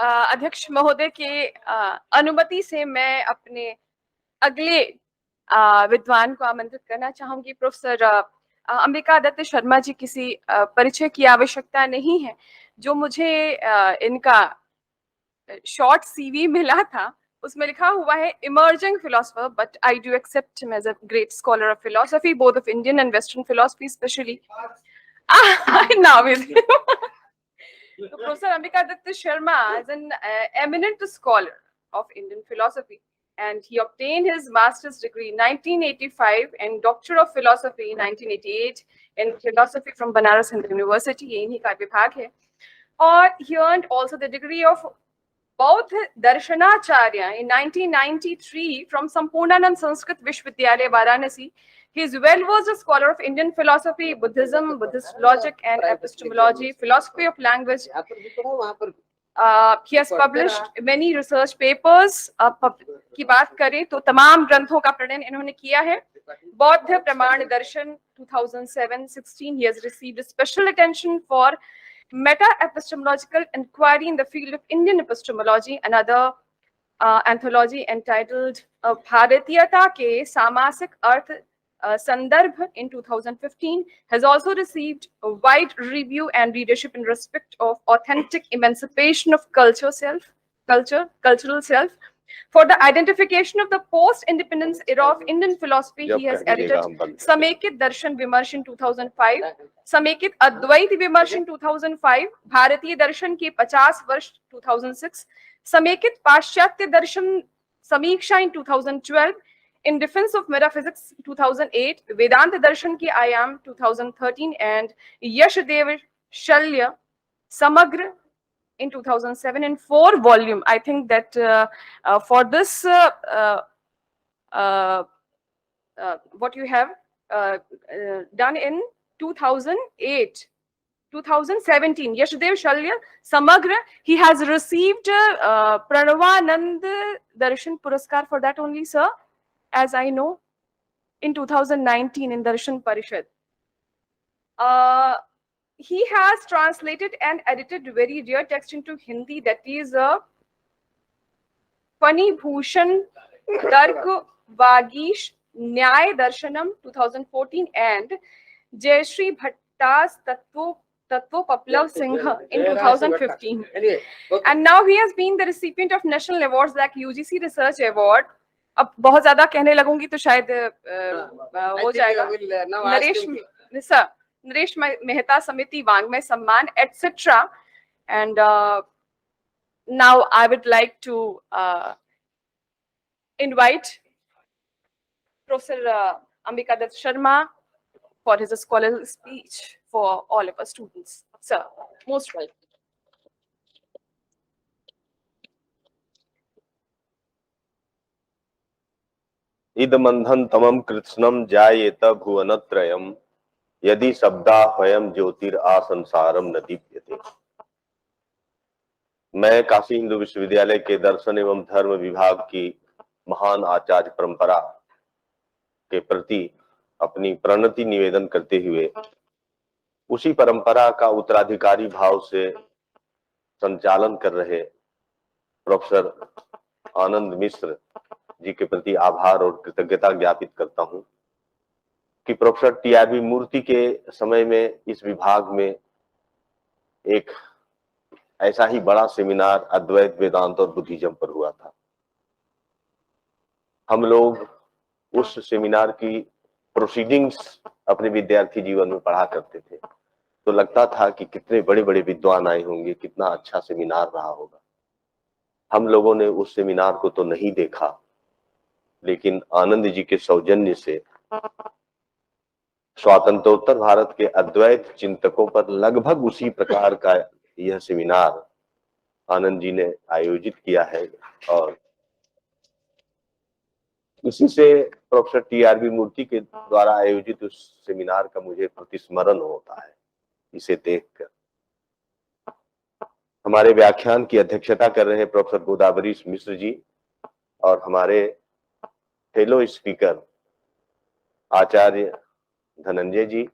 अध्यक्ष महोदय के अनुमति से मैं अपने अगले विद्वान को आमंत्रित करना चाहूंगी। प्रोफेसर अंबिका दत्त शर्मा जी, किसी परिचय की आवश्यकता नहीं है। जो मुझे इनका शॉर्ट सीवी मिला था उसमें लिखा हुआ है emerging philosopher, but I do accept him as a great scholar of philosophy, both of Indian and western philosophy, specially now with So Professor Ambika Datta Sharma is an eminent scholar of Indian philosophy, and he obtained his master's degree in 1985 and Doctor of Philosophy in 1988 in philosophy from Banaras Hindu University. ये इन्हीं का विभाग है। और he earned also the degree of Bauddha Darshanacharya in 1993 from Sampurnanand Sanskrit Vishwavidyalaya, Varanasi. He is well-versed scholar of Indian philosophy, Buddhism, Buddhist logic and epistemology, philosophy of language. He has published many research papers. की बात करें तो तमाम ग्रंथों का प्रणयन इन्होंने किया है। बौद्ध प्रमाण दर्शन 2007-16. He has received special attention for meta-epistemological inquiry in the field of Indian epistemology. Another anthology entitled Bharatiyata ke Samasik Arth Sandarbh in 2015 has also received a wide review and readership in respect of authentic emancipation of cultural self. For the identification of the post-independence era of Indian philosophy, he has edited Samekit Darshan Vimarsh in 2005, Samekit Advait Vimarsh in 2005, Bharatiya Darshan ke 50 Varsh 2006, Samekit Paschatya Darshan Samiksha in 2012, In Defense of Metaphysics 2008, Vedanta Darshan ki Ayam 2013, and Yashdev Shalya Samagra in 2007 in 4 volume. I think that for this what you have done in 2008, 2017, Yashdev Shalya Samagra, he has received Pranavanand Darshan Puraskar for that only, sir, as I know, in 2019 in Darshan Parishad. He has translated and edited very rare text into Hindi, that is Fani Bhushan Tark Vagish Nyay Darshanam 2014 and Jayashree Bhatta's Tattva Paplav Singha in 2015. And now he has been the recipient of national awards like UGC Research Award. अब बहुत ज्यादा कहने लगूंगी तो शायद हो जाएगा। नरेश मेहता समिति वांग्मय सम्मान etc. And now I would like to invite Professor Ambika Datta Sharma for his scholarly speech for all of us students. Sir, most welcome. इदमंधन तमम कृत्स्नम जायेत भुवनत्रयम यदि शब्दा स्वयं ज्योतिर आ संसारम न दीप्यते। मैं काशी हिंदू विश्वविद्यालय के दर्शन एवं धर्म विभाग की महान आचार्य परंपरा के प्रति अपनी प्रणति निवेदन करते हुए उसी परंपरा का उत्तराधिकारी भाव से संचालन कर रहे प्रोफेसर आनंद मिश्र जी के प्रति आभार और कृतज्ञता ज्ञापित करता हूं कि प्रोफेसर टीआरबी मूर्ति के समय में इस विभाग में एक ऐसा ही बड़ा सेमिनार अद्वैत वेदांत और बुद्धिज्म पर हुआ था। हम लोग उस सेमिनार की प्रोसीडिंग्स अपने विद्यार्थी जीवन में पढ़ा करते थे तो लगता था कि कितने बड़े बड़े विद्वान आए होंगे, कितना अच्छा सेमिनार रहा होगा। हम लोगों ने उस सेमिनार को तो नहीं देखा, लेकिन आनंद जी के सौजन्य से स्वातंत्रोत्तर भारत के अद्वैत चिंतकों पर लगभग उसी प्रकार का यह सेमिनार आनंद जी ने आयोजित किया है और इसी से प्रोफेसर टीआरबी मूर्ति के द्वारा आयोजित उस सेमिनार का मुझे प्रतिस्मरण होता है। इसे देखकर हमारे व्याख्यान की अध्यक्षता कर रहे प्रोफेसर गोदावरी मिश्र जी और हमारे फेलो स्पीकर आचार्य धनंजय जी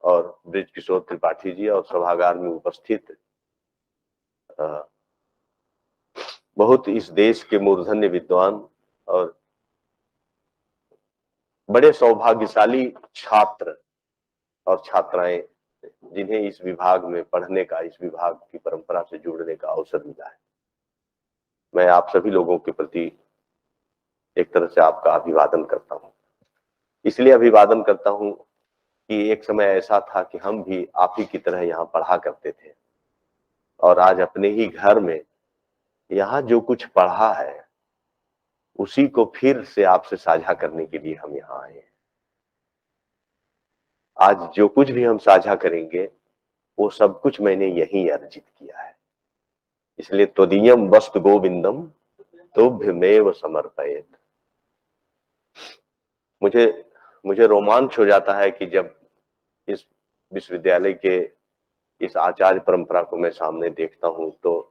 और ब्रिज किशोर त्रिपाठी जी और सभागार में उपस्थित बहुत इस देश के मूर्धन्य विद्वान और बड़े सौभाग्यशाली छात्र और छात्राएं जिन्हें इस विभाग में पढ़ने का, इस विभाग की परंपरा से जुड़ने का अवसर मिला है। मैं आप सभी लोगों के प्रति एक तरह से आपका अभिवादन करता हूं। इसलिए अभिवादन करता हूं कि एक समय ऐसा था कि हम भी आप ही की तरह यहाँ पढ़ा करते थे और आज अपने ही घर में यहाँ जो कुछ पढ़ा है उसी को फिर से आपसे साझा करने के लिए हम यहाँ आए हैं। आज जो कुछ भी हम साझा करेंगे वो सब कुछ मैंने यहीं अर्जित किया है। इसलिए त्वदीयम वस्तु गोविंदम तुभ्यमेव समर्पयेत। मुझे रोमांच हो जाता है कि जब इस विश्वविद्यालय के इस आचार्य परंपरा को मैं सामने देखता हूं तो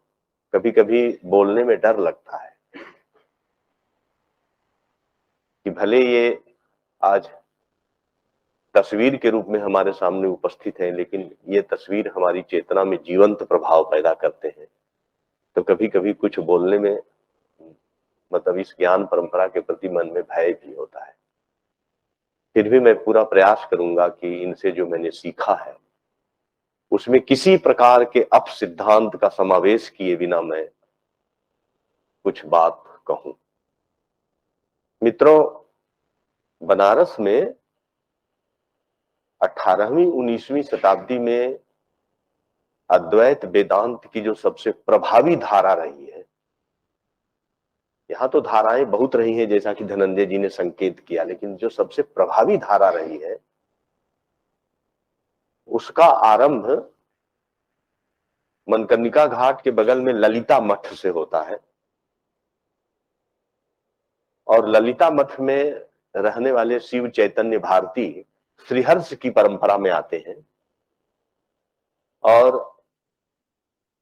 कभी कभी बोलने में डर लगता है कि भले ये आज तस्वीर के रूप में हमारे सामने उपस्थित है, लेकिन ये तस्वीर हमारी चेतना में जीवंत प्रभाव पैदा करते हैं। तो कभी कभी कुछ बोलने में मतलब इस ज्ञान परंपरा के प्रति मन में भय भी होता है। फिर भी मैं पूरा प्रयास करूंगा कि इनसे जो मैंने सीखा है उसमें किसी प्रकार के अप सिद्धांत का समावेश किए बिना मैं कुछ बात कहूं। मित्रों, बनारस में 18वीं 19वीं शताब्दी में अद्वैत वेदांत की जो सबसे प्रभावी धारा रही है, यहाँ तो धाराएं बहुत रही हैं जैसा कि धनंजय जी ने संकेत किया, लेकिन जो सबसे प्रभावी धारा रही है उसका आरंभ मनकर्णिका घाट के बगल में ललिता मठ से होता है। और ललिता मठ में रहने वाले शिव चैतन्य भारती श्रीहर्ष की परंपरा में आते हैं। और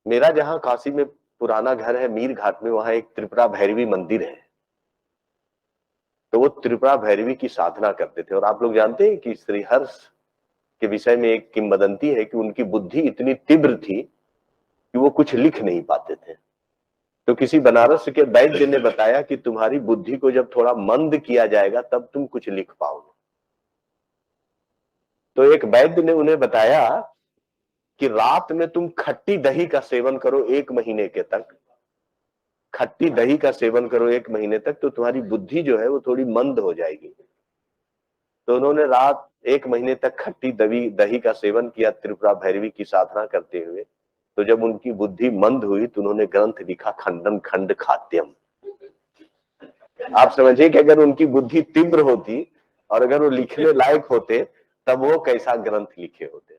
मेरा जहां काशी में पुराना घर है मीर घाट में, वहां एक त्रिपुरा भैरवी मंदिर है। तो वो त्रिपुरा भैरवी की साधना करते थे। और आप लोग जानते हैं कि श्रीहर्ष के विषय में एक किंवदंती है कि उनकी बुद्धि इतनी तीव्र थी कि वो कुछ लिख नहीं पाते थे। तो किसी बनारस के वैद्य ने बताया कि तुम्हारी बुद्धि को जब थोड़ा मंद किया जाएगा तब तुम कुछ लिख पाओगे। तो एक वैद्य ने उन्हें बताया कि रात में तुम खट्टी दही का सेवन करो 1 महीने के तक, खट्टी दही का सेवन करो 1 महीने तक, तो तुम्हारी बुद्धि जो है वो थोड़ी मंद हो जाएगी। तो उन्होंने रात 1 महीने तक खट्टी दही का सेवन किया त्रिपुरा भैरवी की साधना करते हुए। तो जब उनकी बुद्धि मंद हुई तो उन्होंने ग्रंथ लिखा खंडन खंड खाद्यम। आप समझिए कि अगर उनकी बुद्धि तीव्र होती और अगर वो लिखने लायक होते तब वो कैसा ग्रंथ लिखे होते।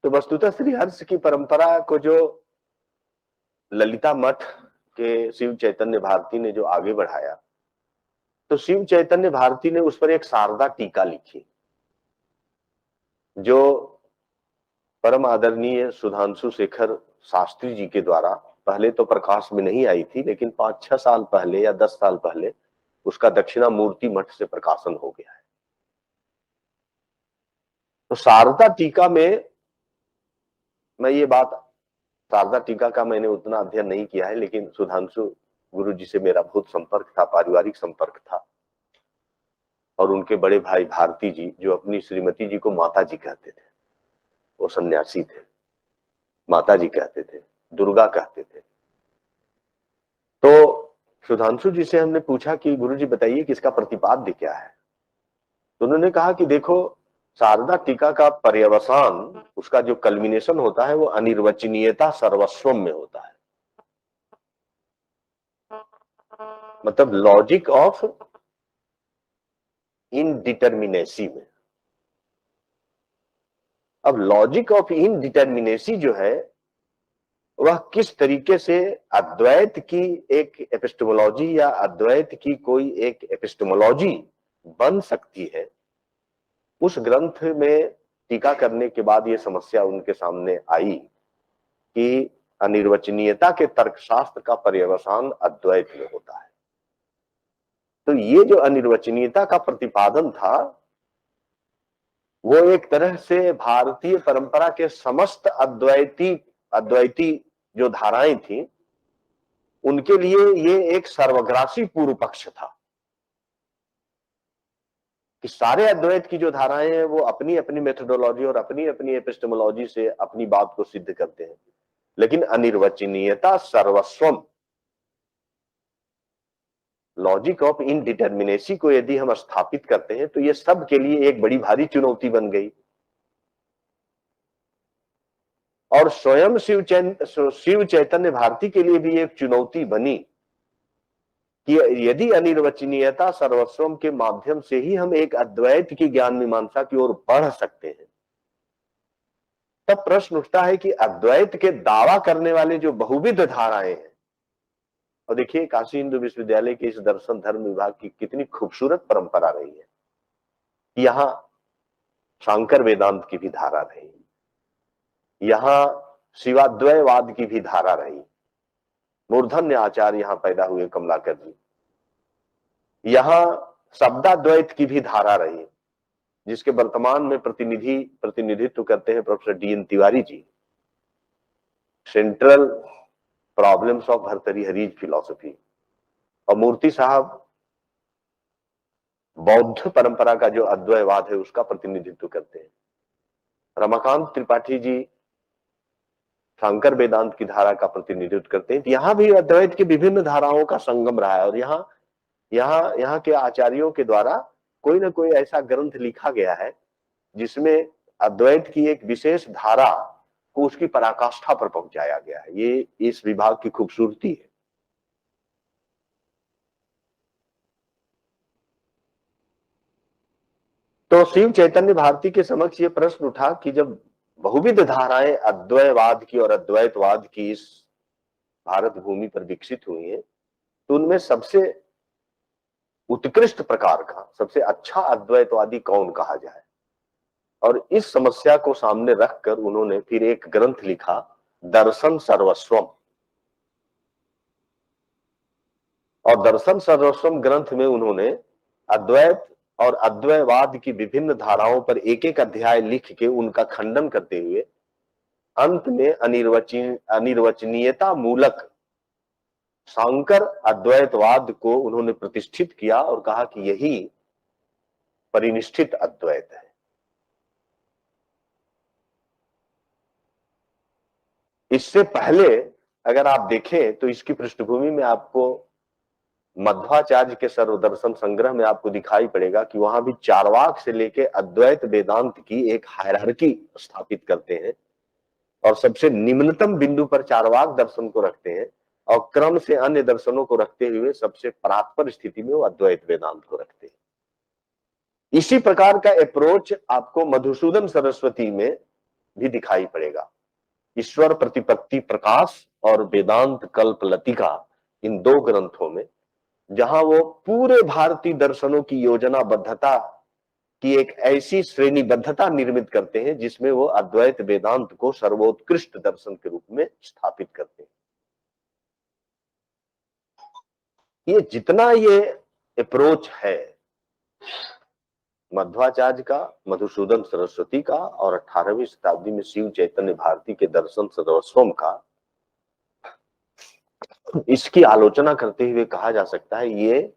तो वस्तुतः श्रीहर्ष की परंपरा को जो ललिता मठ के शिव चैतन्य भारती ने जो आगे बढ़ाया, तो शिव चैतन्य भारती ने उस पर एक शारदा टीका लिखी जो परम आदरणीय सुधांशु शेखर शास्त्री जी के द्वारा पहले तो प्रकाश में नहीं आई थी, लेकिन 5-6 साल पहले या 10 साल पहले उसका दक्षिणामूर्ति मठ से प्रकाशन हो गया है। तो शारदा टीका में मैं ये बात, शारदा टीका का मैंने उतना अध्ययन नहीं किया है, लेकिन सुधांशु गुरु जी से मेरा बहुत संपर्क था, पारिवारिक संपर्क था। और उनके बड़े भाई भारती जी जो अपनी श्रीमती जी को माता जी कहते थे, वो सन्यासी थे, माता जी कहते थे, दुर्गा कहते थे। तो सुधांशु जी से हमने पूछा कि गुरु जी बताइए कि इसका प्रतिपाद्य क्या है। तो उन्होंने कहा कि देखो, शारदा टीका का पर्यवसान, उसका जो कल्मिनेशन होता है वो अनिर्वचनीयता सर्वस्वम में होता है, मतलब लॉजिक ऑफ इनडिटर्मिनेसी में। अब लॉजिक ऑफ इनडिटर्मिनेसी जो है वह किस तरीके से अद्वैत की एक एपिस्टेमोलॉजी या अद्वैत की कोई एक एपिस्टेमोलॉजी बन सकती है, उस ग्रंथ में टीका करने के बाद ये समस्या उनके सामने आई कि अनिर्वचनीयता के तर्कशास्त्र का पर्यवसान अद्वैत में होता है। तो ये जो अनिर्वचनीयता का प्रतिपादन था वो एक तरह से भारतीय परंपरा के समस्त अद्वैती जो धाराएं थी उनके लिए ये एक सर्वग्रासी पूर्व पक्ष था कि सारे अद्वैत की जो धाराएं हैं वो अपनी अपनी मेथोडोलॉजी और अपनी अपनी एपिस्टेमोलॉजी से अपनी बात को सिद्ध करते हैं, लेकिन अनिर्वचनीयता सर्वस्वम, लॉजिक ऑफ इनडिटर्मिनेसी को यदि हम स्थापित करते हैं तो ये सब के लिए एक बड़ी भारी चुनौती बन गई। और स्वयं शिव चैतन्य भारती के लिए भी एक चुनौती बनी कि यदि अनिर्वचनीयता सर्वस्वम के माध्यम से ही हम एक अद्वैत की ज्ञान मीमांसा की ओर बढ़ सकते हैं, तब प्रश्न उठता है कि अद्वैत के दावा करने वाले जो बहुविध धाराएं हैं, और देखिए काशी हिंदू विश्वविद्यालय के इस दर्शन धर्म विभाग की कितनी खूबसूरत परंपरा रही है। यहां शांकर वेदांत की भी धारा रही, यहां शिवाद्वयवाद की भी धारा रही, मूर्धन्य आचार्य यहां पैदा हुए कमलाकर जी, यहां शब्दाद्वैत की भी धारा रही जिसके वर्तमान में प्रतिनिधित्व करते हैं professor D N. Tiwari ji, central problems of Bhartrihari's philosophy, और मूर्ति साहब बौद्ध परंपरा का जो अद्वैतवाद है उसका प्रतिनिधित्व करते हैं, रमाकांत त्रिपाठी जी शंकर वेदांत की धारा का प्रतिनिधित्व करते हैं। यहां भी अद्वैत की विभिन्न धाराओं का संगम रहा है, और यहाँ के आचार्यों के द्वारा कोई ना कोई ऐसा ग्रंथ लिखा गया है जिसमें अद्वैत की एक विशेष धारा को उसकी पराकाष्ठा पर पहुंचाया गया है। ये इस विभाग की खूबसूरती है। तो शिव चैतन्य भारती के समक्ष ये प्रश्न उठा कि जब बहुविध धाराएं अद्वैतवाद की और अद्वैतवाद की इस भारत भूमि पर विकसित हुई है, तो उनमें सबसे उत्कृष्ट प्रकार का सबसे अच्छा अद्वैतवादी कौन कहा जाए। और इस समस्या को सामने रखकर उन्होंने फिर एक ग्रंथ लिखा, दर्शन सर्वस्वम। और दर्शन सर्वस्वम ग्रंथ में उन्होंने अद्वैत और अद्वैतवाद की विभिन्न धाराओं पर एक एक अध्याय लिख के उनका खंडन करते हुए अंत में अनिर्वचनीयता मूलक शांकर अद्वैतवाद को उन्होंने प्रतिष्ठित किया और कहा कि यही परिनिष्ठित अद्वैत है। इससे पहले अगर आप देखें तो इसकी पृष्ठभूमि में आपको मध्वाचार्य के सर्वदर्शन संग्रह में आपको दिखाई पड़ेगा कि वहां भी चार्वाक से लेके अद्वैत वेदांत की एक हायरार्की स्थापित करते हैं, और सबसे निम्नतम बिंदु पर चार्वाक दर्शन को रखते हैं, और क्रम से अन्य दर्शनों को रखते हुए सबसे परात्पर स्थिति में वो अद्वैत वेदांत को रखते हैं। इसी प्रकार का अप्रोच आपको मधुसूदन सरस्वती में भी दिखाई पड़ेगा। ईश्वर प्रतिपत्ति प्रकाश और वेदांत कल्प लतिका, इन दो ग्रंथों में जहां वो पूरे भारतीय दर्शनों की योजनाबद्धता की एक ऐसी श्रेणीबद्धता निर्मित करते हैं जिसमें वो अद्वैत वेदांत को सर्वोत्कृष्ट दर्शन के रूप में स्थापित करते हैं। ये जितना ये अप्रोच है मध्वाचार्य का, मधुसूदन सरस्वती का, और 18वीं शताब्दी में शिव चैतन्य भारती के दर्शन सर्वस्वम का, इसकी आलोचना करते हुए कहा जा सकता है ये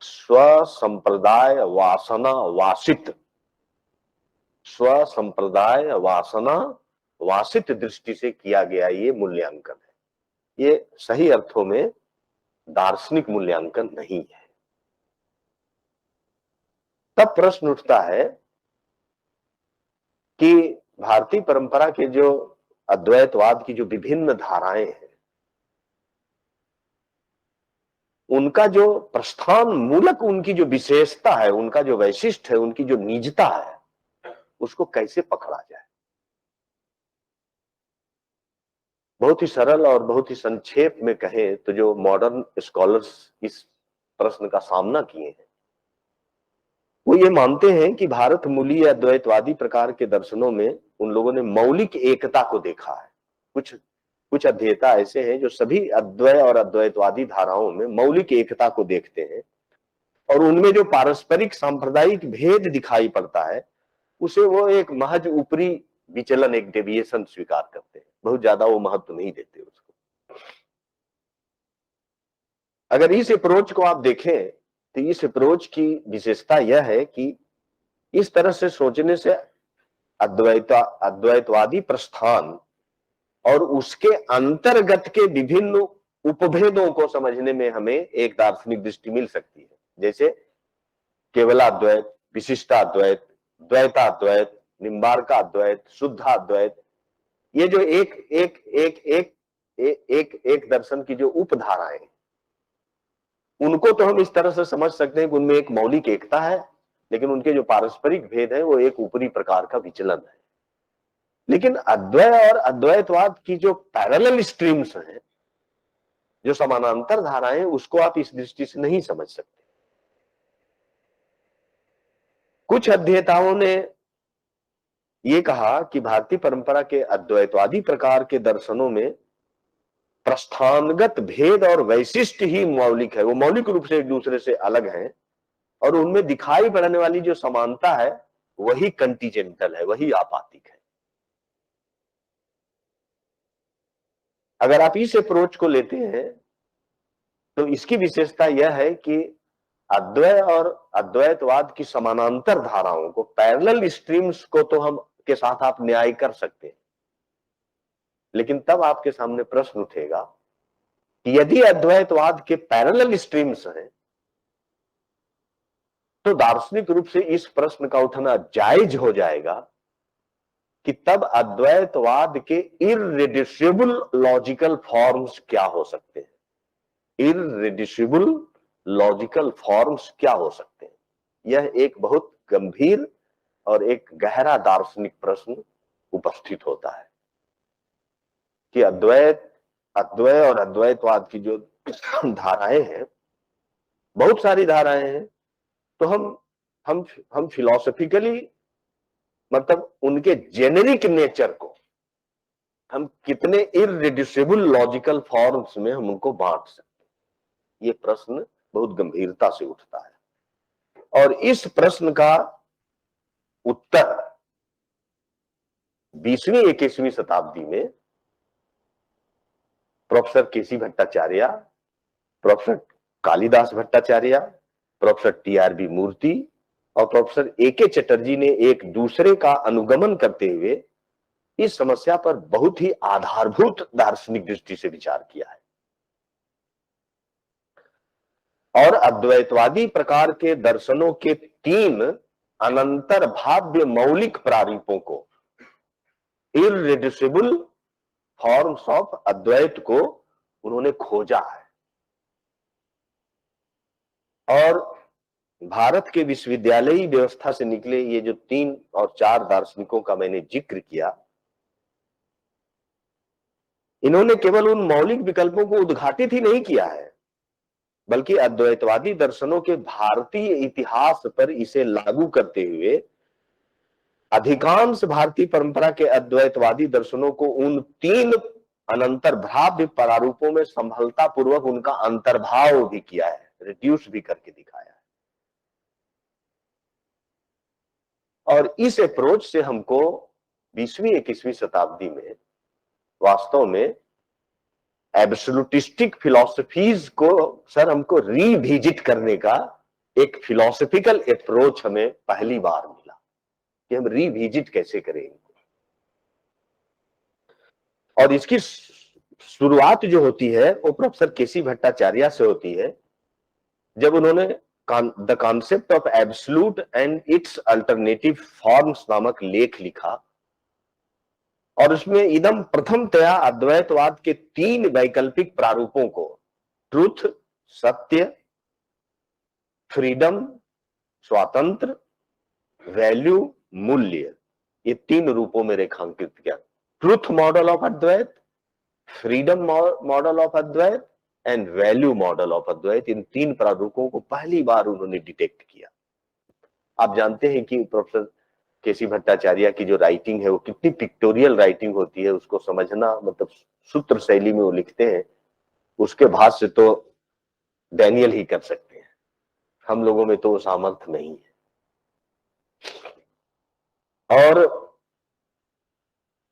स्वसंप्रदाय वासना वासित, स्वसंप्रदाय वासना वासित दृष्टि से किया गया ये मूल्यांकन है। ये सही अर्थों में दार्शनिक मूल्यांकन नहीं है। तब प्रश्न उठता है कि भारतीय परंपरा के जो अद्वैतवाद की जो विभिन्न धाराएं हैं उनका जो प्रस्थान मूलक, उनकी जो विशेषता है, उनका जो वैशिष्ट है, उनकी जो निजता है, उसको कैसे पकड़ा जाए। बहुत ही सरल और बहुत ही संक्षेप में कहें तो जो मॉडर्न स्कॉलर्स इस प्रश्न का सामना किए हैं वो ये मानते हैं कि भारत मूलीय अद्वैतवादी प्रकार के दर्शनों में उन लोगों ने मौलिक एकता को देखा है। कुछ अध्येता ऐसे हैं जो सभी अद्वैत और अद्वैतवादी धाराओं में मौलिक एकता को देखते हैं, और उनमें जो पारस्परिक सांप्रदायिक भेद दिखाई पड़ता है उसे वो एक महज ऊपरी विचलन, एक डेविएशन स्वीकार करते हैं, बहुत ज्यादा वो महत्व नहीं देते उसको। अगर इस अप्रोच को आप देखें तो इस अप्रोच की विशेषता यह है कि इस तरह से सोचने से अद्वैतवादी प्रस्थान और उसके अंतर्गत के विभिन्न उपभेदों को समझने में हमें एक दार्शनिक दृष्टि मिल सकती है। जैसे केवलाद्वैत, विशिष्टाद्वैत, द्वैताद्वैत, निम्बार्काद्वैत, शुद्धाद्वैत, ये जो एक एक एक एक एक एक दर्शन की जो उपधाराएं, उनको तो हम इस तरह से समझ सकते हैं कि उनमें एक मौलिक एकता है, लेकिन उनके जो पारस्परिक भेद है वो एक ऊपरी प्रकार का विचलन है। लेकिन अद्वैत और अद्वैतवाद की जो पैरेलल स्ट्रीम्स हैं, जो समानांतर धाराएं, उसको आप इस दृष्टि से नहीं समझ सकते। कुछ अध्येताओं ने ये कहा कि भारतीय परंपरा के अद्वैतवादी प्रकार के दर्शनों में प्रस्थानगत भेद और वैशिष्ट ही मौलिक है, वो मौलिक रूप से एक दूसरे से अलग है, और उनमें दिखाई पड़ने वाली जो समानता है वही कंटीजेंटल है, वही आपातिक है। अगर आप इस अप्रोच को लेते हैं तो इसकी विशेषता यह है कि अद्वैत और अद्वैतवाद की समानांतर धाराओं को, पैरेलल स्ट्रीम्स को तो हम के साथ आप न्याय कर सकते हैं, लेकिन तब आपके सामने प्रश्न उठेगा कि यदि अद्वैतवाद के पैरेलल स्ट्रीम्स हैं तो दार्शनिक रूप से इस प्रश्न का उठना जायज हो जाएगा कि तब अद्वैतवाद के इररिड्यूसिबल लॉजिकल फॉर्म्स क्या हो सकते हैं। इररिड्यूसिबल लॉजिकल फॉर्म्स क्या हो सकते हैं? यह एक बहुत गंभीर और एक गहरा दार्शनिक प्रश्न उपस्थित होता है कि अद्वैत और अद्वैतवाद की जो धाराएं हैं, बहुत सारी धाराएं हैं, तो हम फिलोसॉफिकली, मतलब उनके जेनेरिक नेचर को हम कितने इररिड्यूसिबल लॉजिकल फॉर्म्स में हम उनको बांट सकते हैं, ये प्रश्न बहुत गंभीरता से उठता है। और इस प्रश्न का उत्तर 20वीं 21वीं शताब्दी में professor K C Bhattacharya, professor Kalidas Bhattacharya, professor TRB Murthy और प्रोफेसर एके चटर्जी ने एक दूसरे का अनुगमन करते हुए इस समस्या पर बहुत ही आधारभूत दार्शनिक दृष्टि से विचार किया है। और अद्वैतवादी प्रकार के दर्शनों के 3 अनंतर भाव्य मौलिक प्रारूपों को, इररिड्यूसिबल फॉर्म्स ऑफ अद्वैत को उन्होंने खोजा है। और भारत के विश्वविद्यालयी व्यवस्था से निकले ये जो 3 और 4 दार्शनिकों का मैंने जिक्र किया, इन्होंने केवल उन मौलिक विकल्पों को उद्घाटित ही नहीं किया है, बल्कि अद्वैतवादी दर्शनों के भारतीय इतिहास पर इसे लागू करते हुए अधिकांश भारतीय परंपरा के अद्वैतवादी दर्शनों को उन 3 अनंतर भाव्य प्रारूपों में संभलता पूर्वक उनका अंतर्भाव भी किया है, रिड्यूस भी करके दिखाया है। और इस अप्रोच से हमको 20वीं 21वीं शताब्दी में वास्तव में एब्सोल्यूटिस्टिक फिलॉसफीज को हमको रीविजिट करने का एक फिलॉसफिकल अप्रोच हमें पहली बार मिला कि हम रीविजिट कैसे करेंगे। और इसकी शुरुआत जो होती है वो प्रोफेसर केसी भट्टाचार्य से होती है, जब उन्होंने the concept of absolute and it's alternative forms नामक लेख लिखा, और उसमें इदम प्रथमतया अद्वैतवाद के 3 वैकल्पिक प्रारूपों को, ट्रुथ सत्य, फ्रीडम स्वातंत्र, वैल्यू मूल्य, ये 3 रूपों में रेखांकित किया। Truth model of Advaita, freedom model of Advaita and value model of Advaita, in 3 प्रारूपों को पहली बार उन्होंने डिटेक्ट किया। आप जानते हैं कि प्रोफेसर केसी भट्टाचार्य की जो राइटिंग है वो कितनी पिक्टोरियल राइटिंग होती है, उसको समझना, मतलब सूत्र शैली में वो लिखते हैं, उसके भाष्य तो डैनियल ही कर सकते हैं, हम लोगों में तो वो सामर्थ्य नहीं है। और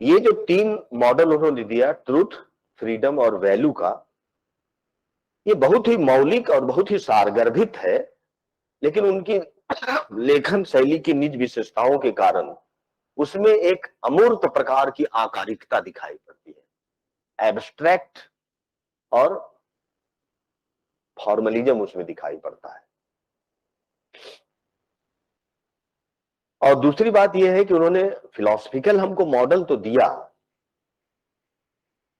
ये जो 3 मॉडल उन्होंने दिया, ट्रूथ, फ्रीडम और वैल्यू का, ये बहुत ही मौलिक और बहुत ही सारगर्भित है, लेकिन उनकी लेखन शैली की निज विशेषताओं के कारण उसमें एक अमूर्त प्रकार की आकारिकता दिखाई पड़ती है, एब्स्ट्रैक्ट और फॉर्मलिज्म उसमें दिखाई पड़ता है। और दूसरी बात यह है कि उन्होंने फिलॉसफिकल हमको मॉडल तो दिया,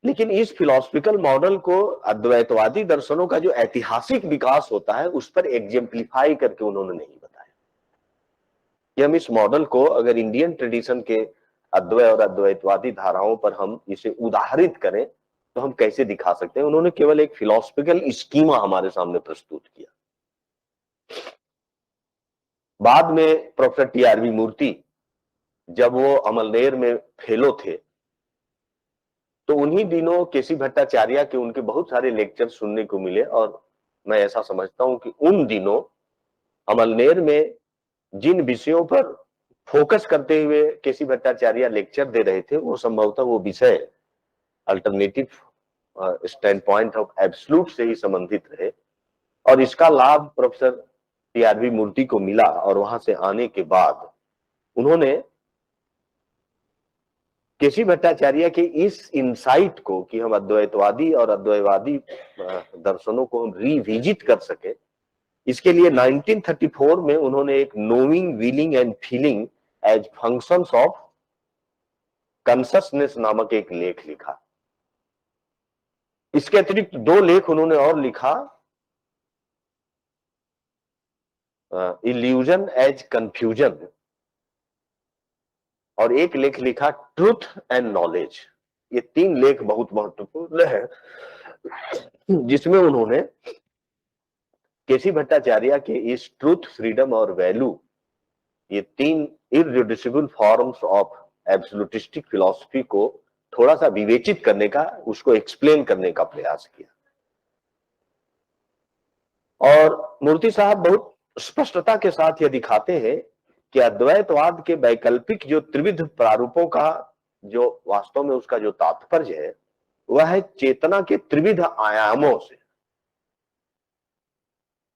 लेकिन इस फिलॉसफिकल मॉडल को अद्वैतवादी दर्शनों का जो ऐतिहासिक विकास होता है उस पर एग्जेम्पलीफाई करके उन्होंने नहीं बताया कि हम इस मॉडल को अगर इंडियन ट्रेडिशन के अद्वैत और अद्वैतवादी धाराओं पर हम इसे उदाहरित करें तो हम कैसे दिखा सकते हैं। उन्होंने केवल एक फिलॉसफिकल स्कीमा हमारे सामने प्रस्तुत किया। बाद में प्रोफेसर टीआरबी मूर्ति जब वो अमलनेर में फेलो थे तो उन्हीं दिनों केसी भट्टाचार्य के उनके बहुत सारे लेक्चर सुनने को मिले, और मैं ऐसा समझता हूं कि उन दिनों अमलनेर में जिन विषयों पर फोकस करते हुए केसी भट्टाचार्य लेक्चर दे रहे थे वो संभवतः वो विषय alternative stand point of absolute से ही संबंधित रहे, और इसका लाभ प्रोफेसर टीआरबी मूर्ति को मिला। और वहां से आने के बाद उन्होंने केसी भट्टाचार्य के इस इंसाइट को कि हम अद्वैतवादी और अद्वैतवादी दर्शनों को हम रिविजिट कर सके, इसके लिए 1934 में उन्होंने एक knowing, willing and feeling as functions of consciousness नामक एक लेख लिखा। इसके अतिरिक्त दो लेख उन्होंने और लिखा, इल्यूजन एज कंफ्यूजन, और एक लेख लिखा ट्रूथ एंड नॉलेज। ये तीन लेख बहुत महत्वपूर्ण है जिसमें उन्होंने केसी भट्टाचार्य के इस ट्रूथ, फ्रीडम और वैल्यू, ये तीन इररिड्यूसिबल फॉर्म्स ऑफ एब्सोल्यूटिस्टिक फिलॉसफी को थोड़ा सा विवेचित करने का, उसको एक्सप्लेन करने का प्रयास किया। और मूर्ति साहब बहुत स्पष्टता के साथ यह दिखाते हैं कि अद्वैतवाद के वैकल्पिक जो त्रिविध प्रारूपों का जो वास्तव में उसका जो तात्पर्य है वह है चेतना के त्रिविध आयामों से।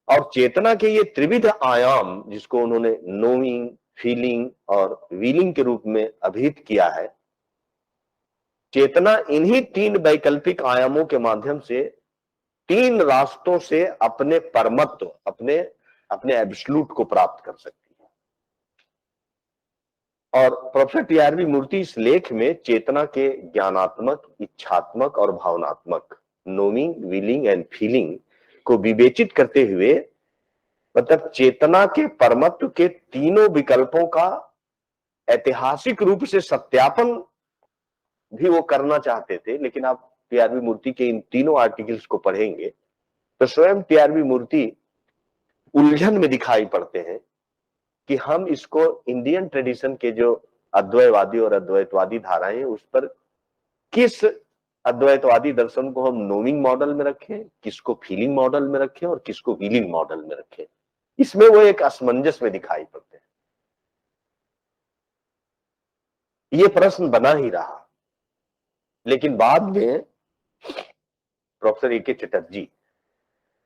और चेतना के ये त्रिविध आयाम जिसको उन्होंने नोइंग, फीलिंग और विलिंग के रूप में अभिहित किया है, चेतना इन्हीं तीन वैकल्पिक आयामों के माध्यम से तीन रास्तों से अपने परमत्व, अपने एब्सोल्यूट को प्राप्त कर सकती है। और प्रोफेसर टीआरबी मूर्ति इस लेख में चेतना के ज्ञानात्मक, इच्छात्मक और भावनात्मक, नोइंग, विलिंग एंड फीलिंग को विवेचित करते हुए, मतलब चेतना के परमत्व के तीनों विकल्पों का ऐतिहासिक रूप से सत्यापन भी वो करना चाहते थे। लेकिन आप टीआरबी मूर्ति के इन तीनों आर्टिकल्स को पढ़ेंगे तो स्वयं टीआरबी मूर्ति उलझन में दिखाई पड़ते हैं कि हम इसको इंडियन ट्रेडिशन के जो अद्वैतवादी और अद्वैतवादी धाराएं हैं उस पर किस अद्वैतवादी दर्शन को हम नोइंग मॉडल में रखें, किसको फीलिंग मॉडल में रखें और किसको विलिंग मॉडल में रखें। इसमें वो एक असमंजस में दिखाई पड़ते हैं। ये प्रश्न बना ही रहा। लेकिन बाद में प्रोफेसर ए.के. चटर्जी,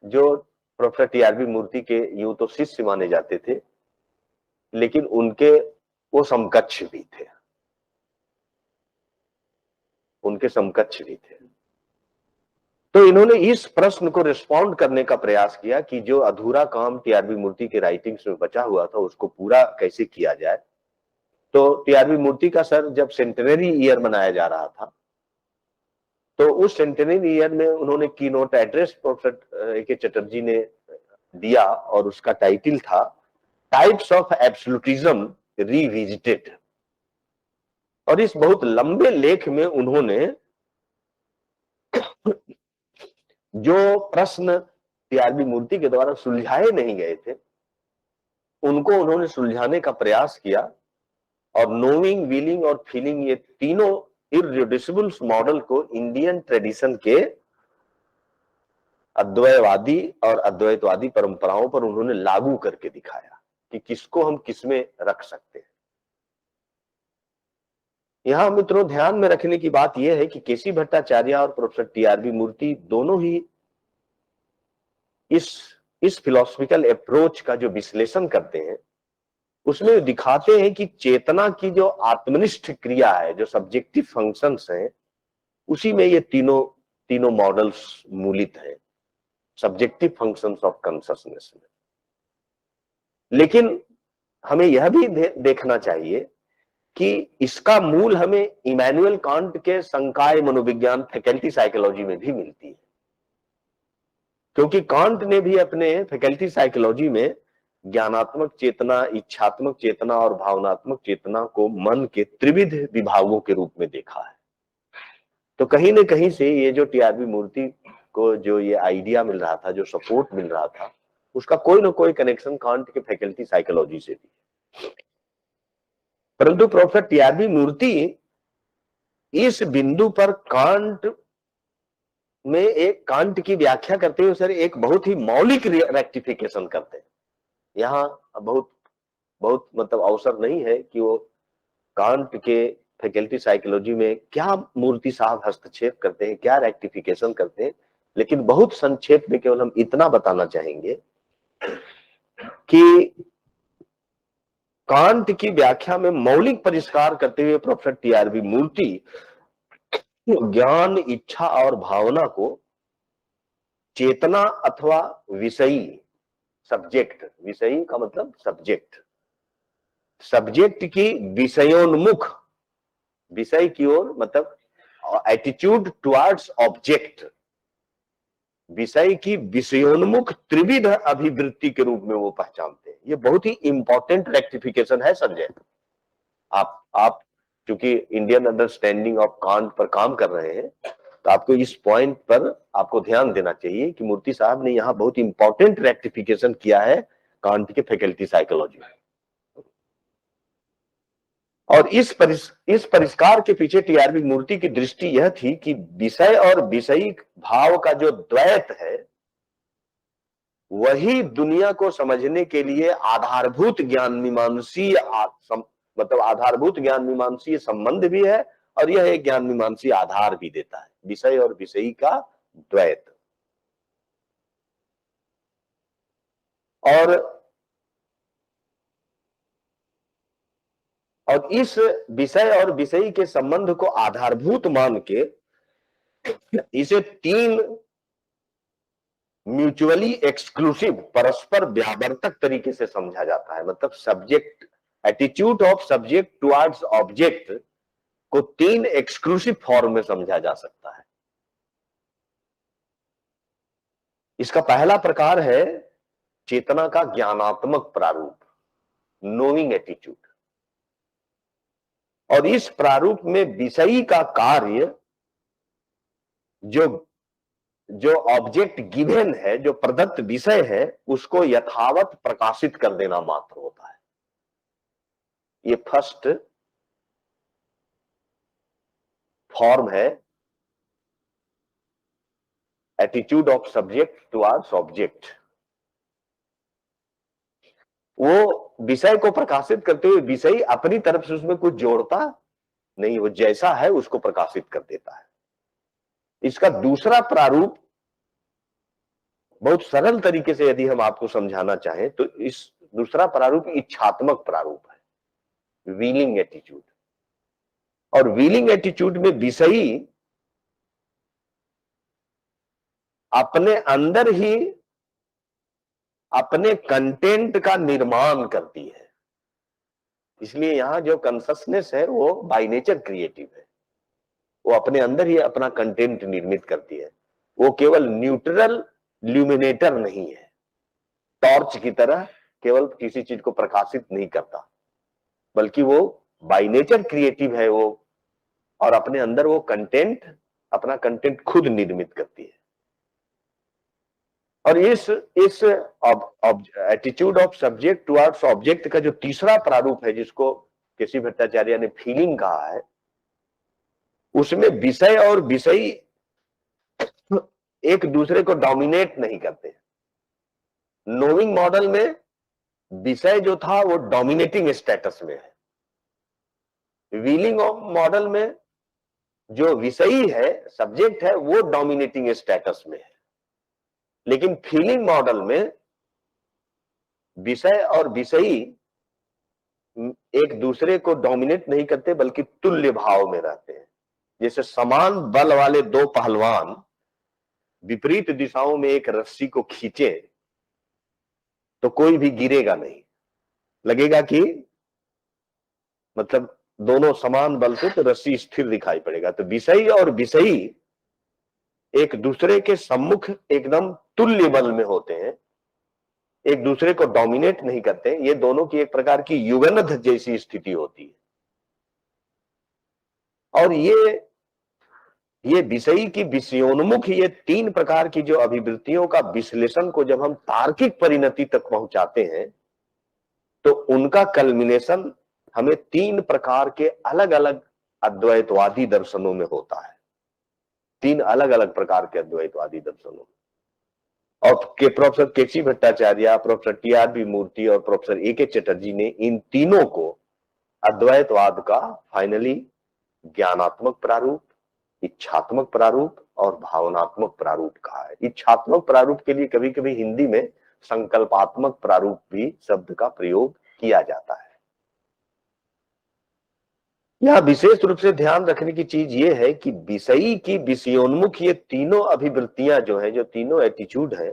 जो प्रोफेसर टीआरबी मूर्ति के यूं तो शिष्य माने जाते थे, लेकिन उनके वो समकक्ष भी थे, उनके समकक्ष भी थे। तो इन्होंने इस प्रश्न को रिस्पॉन्ड करने का प्रयास किया कि जो अधूरा काम टीआरबी मूर्ति के राइटिंग्स में बचा हुआ था उसको पूरा कैसे किया जाए। तो टीआरबी मूर्ति का सर जब सेंटेनरी ईयर मनाया जा रहा था तो उस सेंटेनरी ईयर में उन्होंने keynote address professor A K. Chatterjee ने दिया और उसका टाइटल था टाइप्स ऑफ एब्सोल्यूटिज्म रिविजिटेड। और इस बहुत लंबे लेख में उन्होंने जो प्रश्न टीआरबी मूर्ति के द्वारा सुलझाए नहीं गए थे उनको उन्होंने सुलझाने का प्रयास किया। और नोइंग, विलिंग और फीलिंग, ये तीनों इररिड्यूसिबल मॉडल को इंडियन ट्रेडिशन के अद्वैतवादी और अद्वैतवादी परंपराओं पर उन्होंने लागू करके दिखाया कि किसको हम किसमें रख सकते हैं। यहां मित्रों ध्यान में रखने की बात यह है कि केसी भट्टाचार्य और प्रोफेसर टीआरबी मूर्ति दोनों ही इस फिलोसफिकल अप्रोच का जो विश्लेषण करते हैं उसमें दिखाते हैं कि चेतना की जो आत्मनिष्ठ क्रिया है, जो सब्जेक्टिव फंक्शंस हैं, उसी में ये तीनों मॉडल्स मूलित हैं, सब्जेक्टिव फंक्शंस ऑफ कॉन्शसनेस में। लेकिन हमें यह भी देखना चाहिए कि इसका मूल हमें इमैनुअल कांट के संकाय मनोविज्ञान फैकल्टी साइकोलॉजी में भी मिलती है, क्योंकि कांट ने भी अपने फैकल्टी साइकोलॉजी में ज्ञानात्मक चेतना, इच्छात्मक चेतना और भावनात्मक चेतना को मन के त्रिविध विभागों के रूप में देखा है। तो कहीं न कहीं से ये जो टीआरबी मूर्ति को जो ये आइडिया मिल रहा था, जो सपोर्ट मिल रहा था, उसका कोई ना कोई कनेक्शन कांट के फैकल्टी साइकोलॉजी से भी। परंतु प्रोफेसर टीआरबी मूर्ति इस बिंदु पर कांट की व्याख्या करते हुए सर एक बहुत ही मौलिक रेक्टिफिकेशन करते हैं। यहाँ बहुत मतलब अवसर नहीं है कि वो कांट के फैकल्टी साइकोलॉजी में क्या मूर्ति साहब हस्तक्षेप करते हैं, क्या रेक्टिफिकेशन करते हैं, लेकिन बहुत संक्षेप में केवल हम इतना बताना चाहेंगे कि कांट की व्याख्या में मौलिक परिष्कार करते हुए प्रोफेसर टीआरबी मूर्ति ज्ञान, इच्छा और भावना को चेतना अथवा विषयी, सब्जेक्ट, विषयी का मतलब सब्जेक्ट की विषयोन्मुख, विषय की ओर मतलब एटीट्यूड टुवर्ड्स ऑब्जेक्ट, विषय की विषयोन्मुख त्रिविध अभिवृत्ति के रूप में वो पहचानते हैं। ये बहुत ही इंपॉर्टेंट रेक्टिफिकेशन है संजय। आप चूंकि इंडियन अंडरस्टैंडिंग ऑफ कांट पर काम कर रहे हैं, तो आपको इस पॉइंट पर आपको ध्यान देना चाहिए कि मूर्ति साहब ने यहाँ बहुत इंपॉर्टेंट रेक्टिफिकेशन किया है कांट के फैकल्टी साइकोलॉजी में। और इस परिष्कार के पीछे टीआरबी मूर्ति की दृष्टि यह थी कि विषय और विषयी भाव का जो द्वैत है वही दुनिया को समझने के लिए आधारभूत ज्ञान मीमांसीय मतलब आधारभूत ज्ञान मीमांसीय संबंध भी है, और यह एक ज्ञान मीमांसीय आधार भी देता है, विषय और विषयी का द्वैत। और इस विषय और विषयी के संबंध को आधारभूत मान के इसे तीन म्यूचुअली एक्सक्लूसिव, परस्पर व्यावर्तक तरीके से समझा जाता है। मतलब subject, attitude of subject towards object को तीन एक्सक्लूसिव फॉर्म में समझा जा सकता है। इसका पहला प्रकार है चेतना का ज्ञानात्मक प्रारूप, नोइंग एटीट्यूड। और इस प्रारूप में विषयी का कार्य जो ऑब्जेक्ट गिवन है, जो प्रदत्त विषय है, उसको यथावत प्रकाशित कर देना मात्र होता है। ये फर्स्ट फॉर्म है attitude of subject towards object. वो विषय को प्रकाशित करते हुए विषय अपनी तरफ से उसमें कुछ जोड़ता नहीं, वो जैसा है उसको प्रकाशित कर देता है। इसका दूसरा प्रारूप बहुत सरल तरीके से यदि हम आपको समझाना चाहें तो इस दूसरा प्रारूप इच्छात्मक प्रारूप है, विलिंग एटीट्यूड। और विलिंग एटीट्यूड में विषयी अपने अंदर ही अपने कंटेंट का निर्माण करती है। इसलिए यहां जो कॉन्शसनेस है वो बाय नेचर क्रिएटिव है, वो अपने अंदर ही अपना कंटेंट निर्मित करती है। वो केवल न्यूट्रल ल्यूमिनेटर नहीं है, टॉर्च की तरह केवल किसी चीज को प्रकाशित नहीं करता, बल्कि वो बाय नेचर क्रिएटिव है वो, और अपने अंदर वो अपना कंटेंट खुद निर्मित करती है। और इस attitude of subject towards object का जो तीसरा प्रारूप है, जिसको केसी भट्टाचार्य ने फीलिंग कहा है, उसमें विषय और विषयी एक दूसरे को डोमिनेट नहीं करते। नोइंग मॉडल में विषय जो था वो डोमिनेटिंग स्टेटस में है, विलिंग मॉडल में जो विषयी है, सब्जेक्ट है, वो डोमिनेटिंग स्टेटस में है। लेकिन फीलिंग मॉडल में विषय और विषयी एक दूसरे को डोमिनेट नहीं करते, बल्कि तुल्य भाव में रहते हैं। जैसे समान बल वाले दो पहलवान विपरीत दिशाओं में एक रस्सी को खींचे तो कोई भी गिरेगा नहीं, लगेगा कि मतलब दोनों समान बल से, तो रस्सी स्थिर दिखाई पड़ेगा। तो विषयी और विषयी एक दूसरे के सम्मुख एकदम तुल्य बल में होते हैं, एक दूसरे को डोमिनेट नहीं करते। ये दोनों की एक प्रकार की युगनध जैसी स्थिति होती है। और ये विषयी की विषयोन्मुख, ये तीन प्रकार की जो अभिवृत्तियों का विश्लेषण को जब हम तार्किक परिणति तक पहुंचाते हैं, तो उनका कल्मिनेशन हमें तीन प्रकार के अलग अलग अद्वैतवादी दर्शनों में होता है। तीन अलग अलग प्रकार के अद्वैतवादी दर्शनों में। और प्रोफेसर केसी भट्टाचार्य, प्रोफेसर टी.आर.बी. मूर्ति और प्रोफेसर ए.के. चटर्जी ने इन तीनों को अद्वैतवाद का फाइनली ज्ञानात्मक प्रारूप, इच्छात्मक प्रारूप और भावनात्मक प्रारूप कहा है। इच्छात्मक प्रारूप के लिए कभी कभी हिंदी में संकल्पात्मक प्रारूप भी शब्द का प्रयोग किया जाता है। यह विशेष रूप से ध्यान रखने की चीज ये है कि विषयी की विषयोन्मुख ये तीनों अभिवृत्तियां जो है, जो तीनों एटीट्यूड है,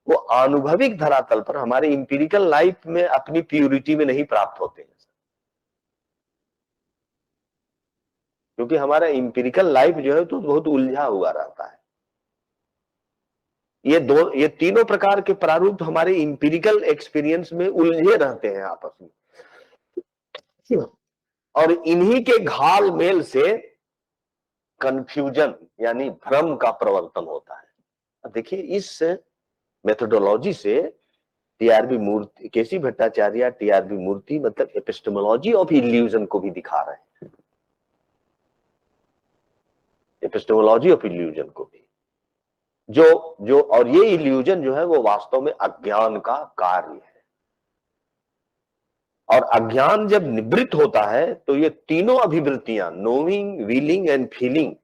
वो आनुभविक धरातल पर हमारे इंपीरिकल लाइफ में अपनी प्यूरिटी में नहीं प्राप्त होते हैं। क्योंकि हमारा इंपीरिकल लाइफ जो है तो बहुत उलझा हुआ रहता है। ये तीनों प्रकार के प्रारूप हमारे इंपीरिकल एक्सपीरियंस में उलझे रहते हैं आपस में, और इन्हीं के घाल मेल से कंफ्यूजन यानी भ्रम का प्रवर्तन होता है। देखिए, इस मेथोडोलॉजी से टी.आर.बी. मूर्ति, केसी भट्टाचार्य, टी.आर.बी. मूर्ति मतलब एपिस्टेमोलॉजी ऑफ इल्यूजन को भी दिखा रहे हैं। एपिस्टेमोलॉजी ऑफ इल्यूजन को भी, जो और ये इल्यूजन जो है वो वास्तव में अज्ञान का कार्य है। और अज्ञान जब निवृत्त होता है तो ये तीनों अभिवृत्तियां, नोइंग, विलिंग एंड फीलिंग,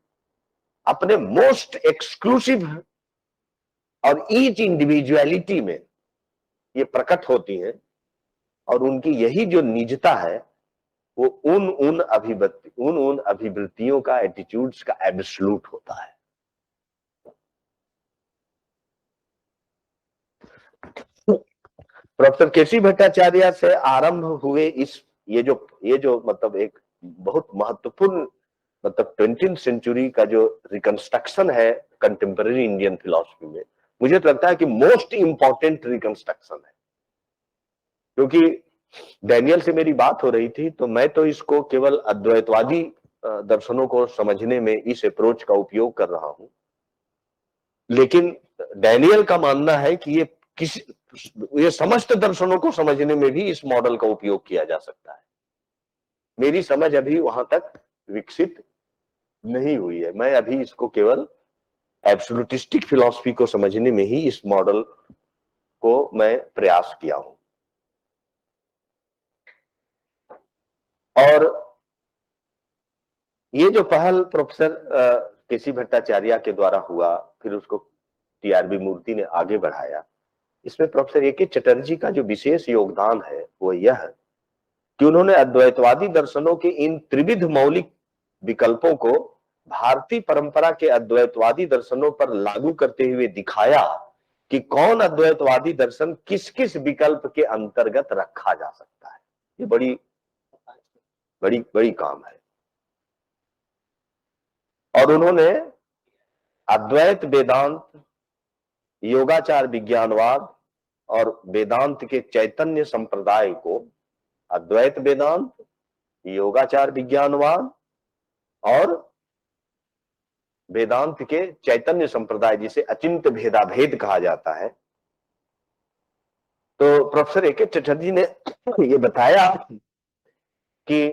अपने मोस्ट एक्सक्लूसिव और ईच इंडिविजुअलिटी में ये प्रकट होती हैं। और उनकी यही जो निजता है, वो उन अभिवृत्तियों का, एटीट्यूड्स का एब्सोल्यूट होता है। प्रोफेसर केसी भट्टाचार्य से आरंभ हुए ये जो मतलब एक बहुत महत्वपूर्ण, मतलब 20th सेंचुरी का जो रिकंस्ट्रक्शन है कंटेम्पररी इंडियन फिलॉसफी में, मुझे तो लगता है कि मोस्ट इंपॉर्टेंट रिकंस्ट्रक्शन है। क्योंकि डैनियल से मेरी बात हो रही थी, तो मैं तो इसको केवल अद्वैतवादी दर्शनों को समझने में इस अप्रोच का उपयोग कर रहा हूं, लेकिन डैनियल का मानना है कि ये समस्त दर्शनों को समझने में भी इस मॉडल का उपयोग किया जा सकता है। मेरी समझ अभी वहां तक विकसित नहीं हुई है। मैं अभी इसको केवल एब्सोल्यूटिस्टिक फिलॉसफी को समझने में ही इस मॉडल को मैं प्रयास किया हूं। और ये जो पहल प्रोफेसर केसी भट्टाचार्य के द्वारा हुआ, फिर उसको टी.आर.बी. मूर्ति ने आगे बढ़ाया, इसमें प्रोफेसर ए.के. चटर्जी का जो विशेष योगदान है वो यह है कि उन्होंने अद्वैतवादी दर्शनों के इन त्रिविध मौलिक विकल्पों को भारतीय परंपरा के अद्वैतवादी दर्शनों पर लागू करते हुए दिखाया कि कौन अद्वैतवादी दर्शन किस किस विकल्प के अंतर्गत रखा जा सकता है। ये बड़ी बड़ी बड़ी काम है। और उन्होंने अद्वैत, वेदांत, योगाचार विज्ञानवाद और वेदांत के चैतन्य संप्रदाय को, अद्वैत वेदांत, योगाचार विज्ञानवाद और वेदांत के चैतन्य संप्रदाय, जिसे अचिंत्य भेदाभेद कहा जाता है। तो प्रोफेसर ए.के. चटर्जी ने ये बताया कि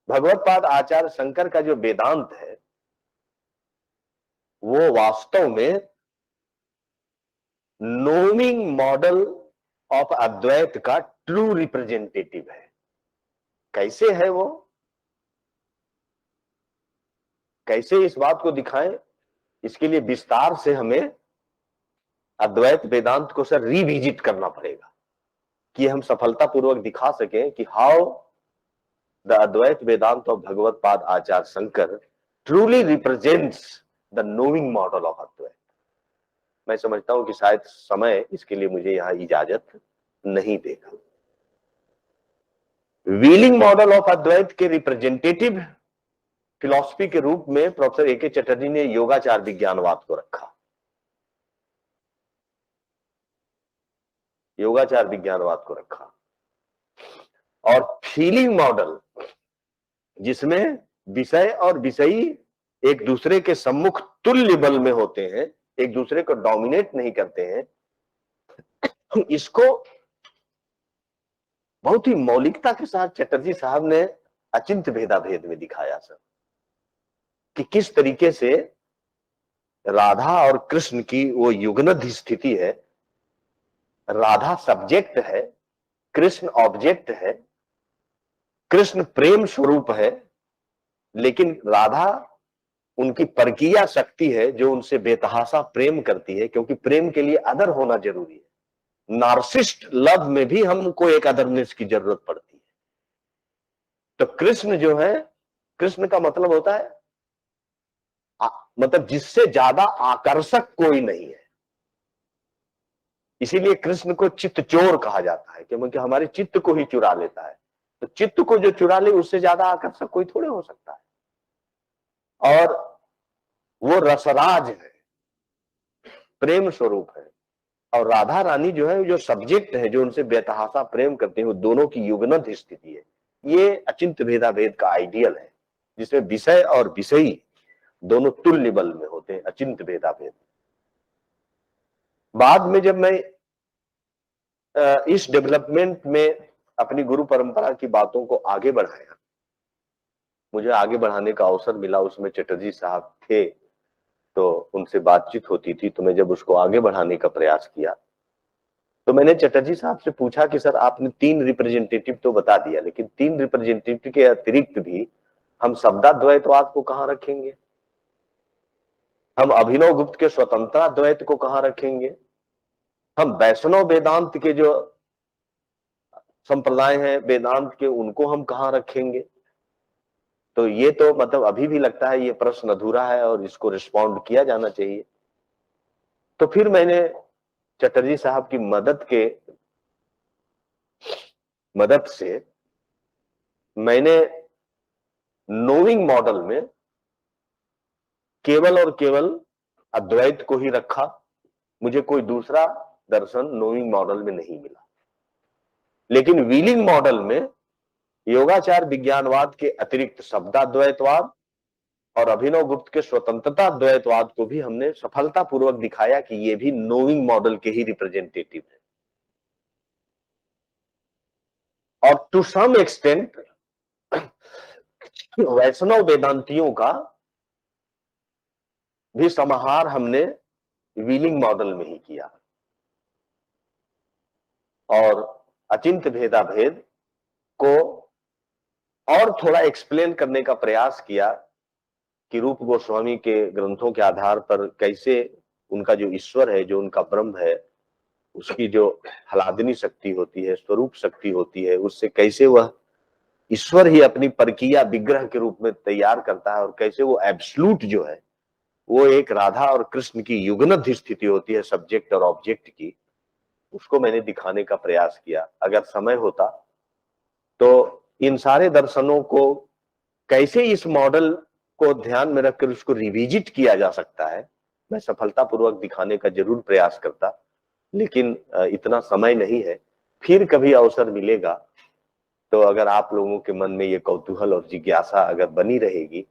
भगवत्पाद आचार्य शंकर का जो वेदांत है वो वास्तव में नोइंग मॉडल ऑफ अद्वैत का ट्रू रिप्रेजेंटेटिव है। कैसे है वो, कैसे इस बात को दिखाएं, इसके लिए विस्तार से हमें अद्वैत वेदांत को सर रिविजिट करना पड़ेगा कि हम सफलतापूर्वक दिखा सकें कि how the Advaita Vedanta of Bhagavat Pada Acharya Shankara truly represents the knowing model of Advaita. मैं समझता हूं कि शायद समय इसके लिए मुझे यहां इजाजत नहीं देगा। व्हीलिंग मॉडल ऑफ अद्वैत के रिप्रेजेंटेटिव फिलॉसफी के रूप में प्रोफेसर ए.के. चटर्जी ने योगाचार विज्ञानवाद को रखा। योगाचार विज्ञानवाद को रखा और फीलिंग मॉडल, जिसमें विषय और विषयी एक दूसरे के सम्मुख तुल्य बल में होते हैं, एक दूसरे को डोमिनेट नहीं करते हैं, इसको बहुत ही मौलिकता के साथ चटर्जी साहब ने अचिंत्य भेदाभेद में दिखाया सर, कि किस तरीके से राधा और कृष्ण की वो युगनध स्थिति है। राधा सब्जेक्ट है, कृष्ण ऑब्जेक्ट है, कृष्ण प्रेम स्वरूप है, लेकिन राधा उनकी परकीय शक्ति है जो उनसे बेतहाशा प्रेम करती है, क्योंकि प्रेम के लिए अदर होना जरूरी है। नार्सिस्ट लव में भी हमको एक अदरनेस की जरूरत पड़ती है। तो कृष्ण जो है, कृष्ण का मतलब होता है मतलब जिससे ज्यादा आकर्षक कोई नहीं है। इसीलिए कृष्ण को चित्त चोर कहा जाता है, क्योंकि हमारे चित्त को ही चुरा लेता है। तो चित्त को जो चुरा ले उससे ज्यादा आकर्षक कोई थोड़े हो सकता है। और वो रसराज है, प्रेम स्वरूप है। और राधा रानी जो है, जो सब्जेक्ट है, जो उनसे बेतहाशा प्रेम करते हैं, वो दोनों की युगनध स्थिति है। ये अचिंत्य भेदाभेद का आइडियल है, जिसमें विषय और विषयी दोनों तुल्य बल में होते हैं, अचिंत्य भेदाभेद। बाद में जब मैं इस डेवलपमेंट में अपनी गुरु परंपरा की बातों को आगे बढ़ाया, मुझे आगे बढ़ाने का अवसर मिला। उसमें चटर्जी साहब थे तो उनसे बातचीत होती थी, तो मैं जब उसको आगे बढ़ाने का प्रयास किया तो मैंने चटर्जी साहब से पूछा कि सर आपने 3 रिप्रेजेंटेटिव तो बता दिया, लेकिन 3 रिप्रेजेंटेटिव के अतिरिक्त भी हम शब्दाद्वैतवाद को कहां रखेंगे, हम अभिनव गुप्त के स्वतंत्राद्वैत को कहां रखेंगे, हम वैष्णव वेदांत के जो संप्रदाय हैं वेदांत के, उनको हम कहां रखेंगे। तो ये तो मतलब अभी भी लगता है ये प्रश्न अधूरा है और इसको रिस्पॉन्ड किया जाना चाहिए। तो फिर मैंने चटर्जी साहब की मदद से मैंने नोइंग मॉडल में केवल और केवल अद्वैत को ही रखा। मुझे कोई दूसरा दर्शन नोइंग मॉडल में नहीं मिला। लेकिन व्हीलिंग मॉडल में योगाचार विज्ञानवाद के अतिरिक्त शब्दाद्वैतवाद और अभिनव गुप्त के स्वतंत्रता द्वैतवाद को भी हमने सफलतापूर्वक दिखाया कि ये भी नोइंग मॉडल के ही रिप्रेजेंटेटिव है। और टू सम एक्सटेंट वैष्णव वेदांतियों का भी समाहार हमने व्हीलिंग मॉडल में ही किया और अचिंत्य भेदाभेद को और थोड़ा एक्सप्लेन करने का प्रयास किया कि रूप गोस्वामी के ग्रंथों के आधार पर कैसे उनका जो ईश्वर है, जो उनका ब्रह्म है, उसकी जो हलादनी शक्ति होती है, स्वरूप शक्ति होती है, उससे कैसे वह ईश्वर ही अपनी परकीय विग्रह के रूप में तैयार करता है और कैसे वो एब्सोल्यूट जो है वो एक राधा और कृष्ण की युगनध स्थिति होती है सब्जेक्ट और ऑब्जेक्ट की, उसको मैंने दिखाने का प्रयास किया। अगर समय होता तो इन सारे दर्शनों को कैसे इस मॉडल को ध्यान में रखकर उसको रिविजिट किया जा सकता है, मैं सफलतापूर्वक दिखाने का जरूर प्रयास करता, लेकिन इतना समय नहीं है। फिर कभी अवसर मिलेगा तो अगर आप लोगों के मन में ये कौतूहल और जिज्ञासा अगर बनी रहेगी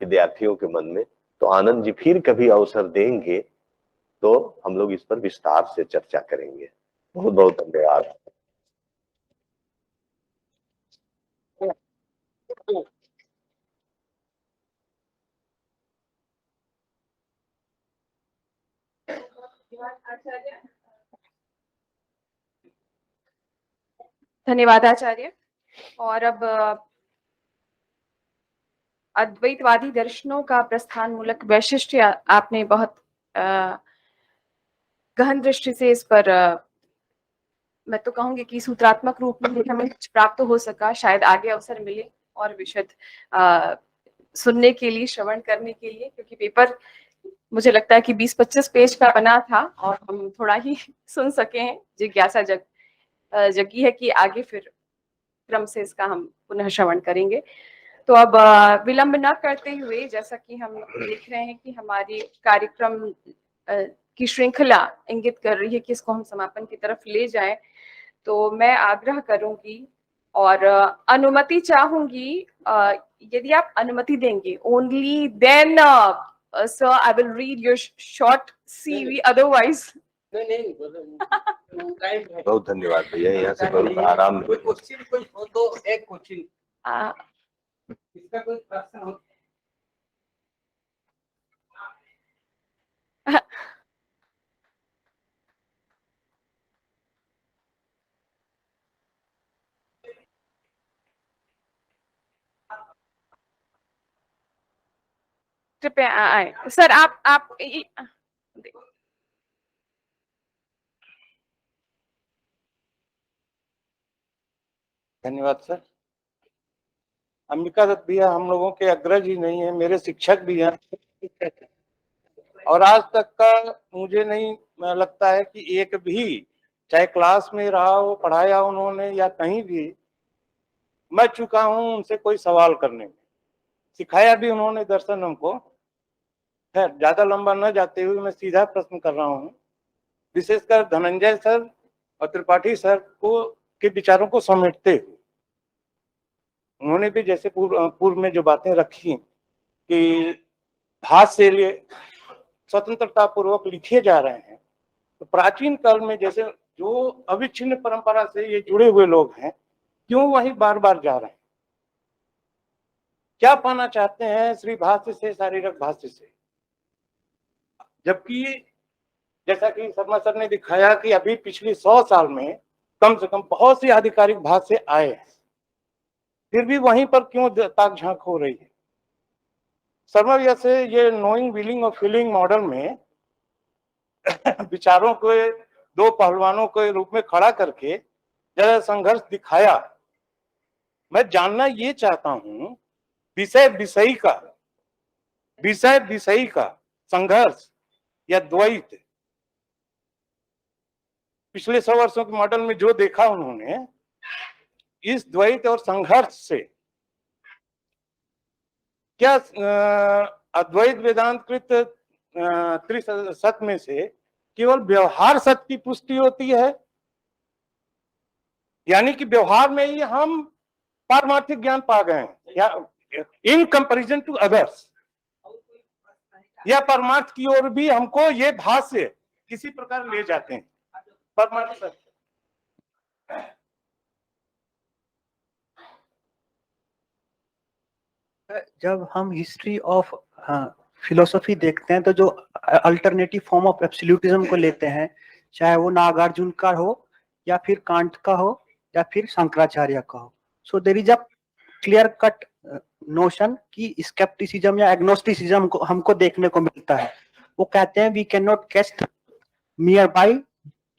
विद्यार्थियों के मन में, तो आनंद जी फिर कभी अवसर देंगे तो हम लोग इस पर विस्तार से चर्चा करेंगे। बहुत बहुत धन्यवाद। धन्यवाद आचार्य। और अब अद्वैतवादी दर्शनों का प्रस्थान मूलक वैशिष्ट्य आपने बहुत गहन दृष्टि से इस पर मैं तो कहूँगी कि सूत्रात्मक रूप में हमें कुछ प्राप्त हो सका, शायद आगे अवसर मिले और विशद सुनने के लिए, श्रवण करने के लिए, क्योंकि पेपर मुझे लगता है कि 20-25 पेज का बना था और हम थोड़ा ही सुन सके हैं। जिज्ञासा जगी है कि आगे फिर क्रम से इसका हम पुनः श्रवण करेंगे। तो अब विलंब न करते हुए, जैसा कि हम देख रहे हैं कि हमारी कार्यक्रम की श्रृंखला इंगित कर रही है कि इसको हम समापन की तरफ ले जाएं, तो मैं आग्रह करूंगी और अनुमति चाहूंगी, यदि आप अनुमति देंगे, only then sir I will read your short CV, otherwise नहीं बहुत धन्यवाद भैया, यहाँ से बहुत आराम। कोई क्वेश्चन कोई हो तो एक क्वेश्चन, इसका कोई प्रश्न हो। कृपया आए सर, आप धन्यवाद सर। अंबिका दत्त भैया हम लोगों के अग्रज ही नहीं है, मेरे शिक्षक भी हैं, और आज तक का मुझे नहीं लगता है कि एक भी, चाहे क्लास में रहा हो, पढ़ाया उन्होंने या कहीं भी, मैं चुका हूं उनसे कोई सवाल करने में। सिखाया भी उन्होंने दर्शन हमको। खैर ज्यादा लंबा न जाते हुए मैं सीधा प्रश्न कर रहा हूँ, विशेषकर धनंजय सर और त्रिपाठी सर को के विचारों को समेटते हुए। उन्होंने भी जैसे पूर्व में जो बातें रखी कि भाष से स्वतंत्रता पूर्वक लिखे जा रहे हैं, तो प्राचीन काल में जैसे जो अविच्छिन्न परंपरा से ये जुड़े हुए लोग हैं, क्यों वही बार बार जा रहे हैं? क्या पाना चाहते हैं श्री भाष्य से, शारीरक भाष्य से? जबकि जैसा कि शर्मा सर ने दिखाया कि अभी पिछले 100 साल में कम से कम बहुत सी आधिकारिक भाष्य आए हैं, फिर भी वहीं पर क्यों ताक झांक हो रही है? शर्मा भैया से ये नोइंग, विलिंग और फीलिंग मॉडल में विचारों को दो पहलवानों के रूप में खड़ा करके जरा संघर्ष दिखाया। मैं जानना ये चाहता हूं, विषय विषयी का संघर्ष या द्वैत, पिछले 100 वर्षों के मॉडल में जो देखा उन्होंने, इस द्वैत और संघर्ष से क्या अद्वैत वेदांतकृत त्रिसत्य में से केवल व्यवहार सत्य की पुष्टि होती है, यानी कि व्यवहार में ही हम पारमार्थिक ज्ञान पा गए हैं, या इन कंपैरिजन टू अदर्स, या परमार्थ की ओर भी हमको ये भाष्य किसी प्रकार ले जाते हैं? परमार्थ सत्य जब हम हिस्ट्री ऑफ फिलोसफी देखते हैं, तो जो अल्टरनेटिव फॉर्म ऑफ एब्सोल्यूटिज्म को लेते हैं, चाहे वो नागार्जुन का हो या फिर कांट का हो या फिर शंकराचार्य का हो, so there is a clear cut notion कि स्केप्टिसिज्म या एग्नोस्टिसिज्म को हमको देखने को मिलता है। वो कहते हैं we can not catch near by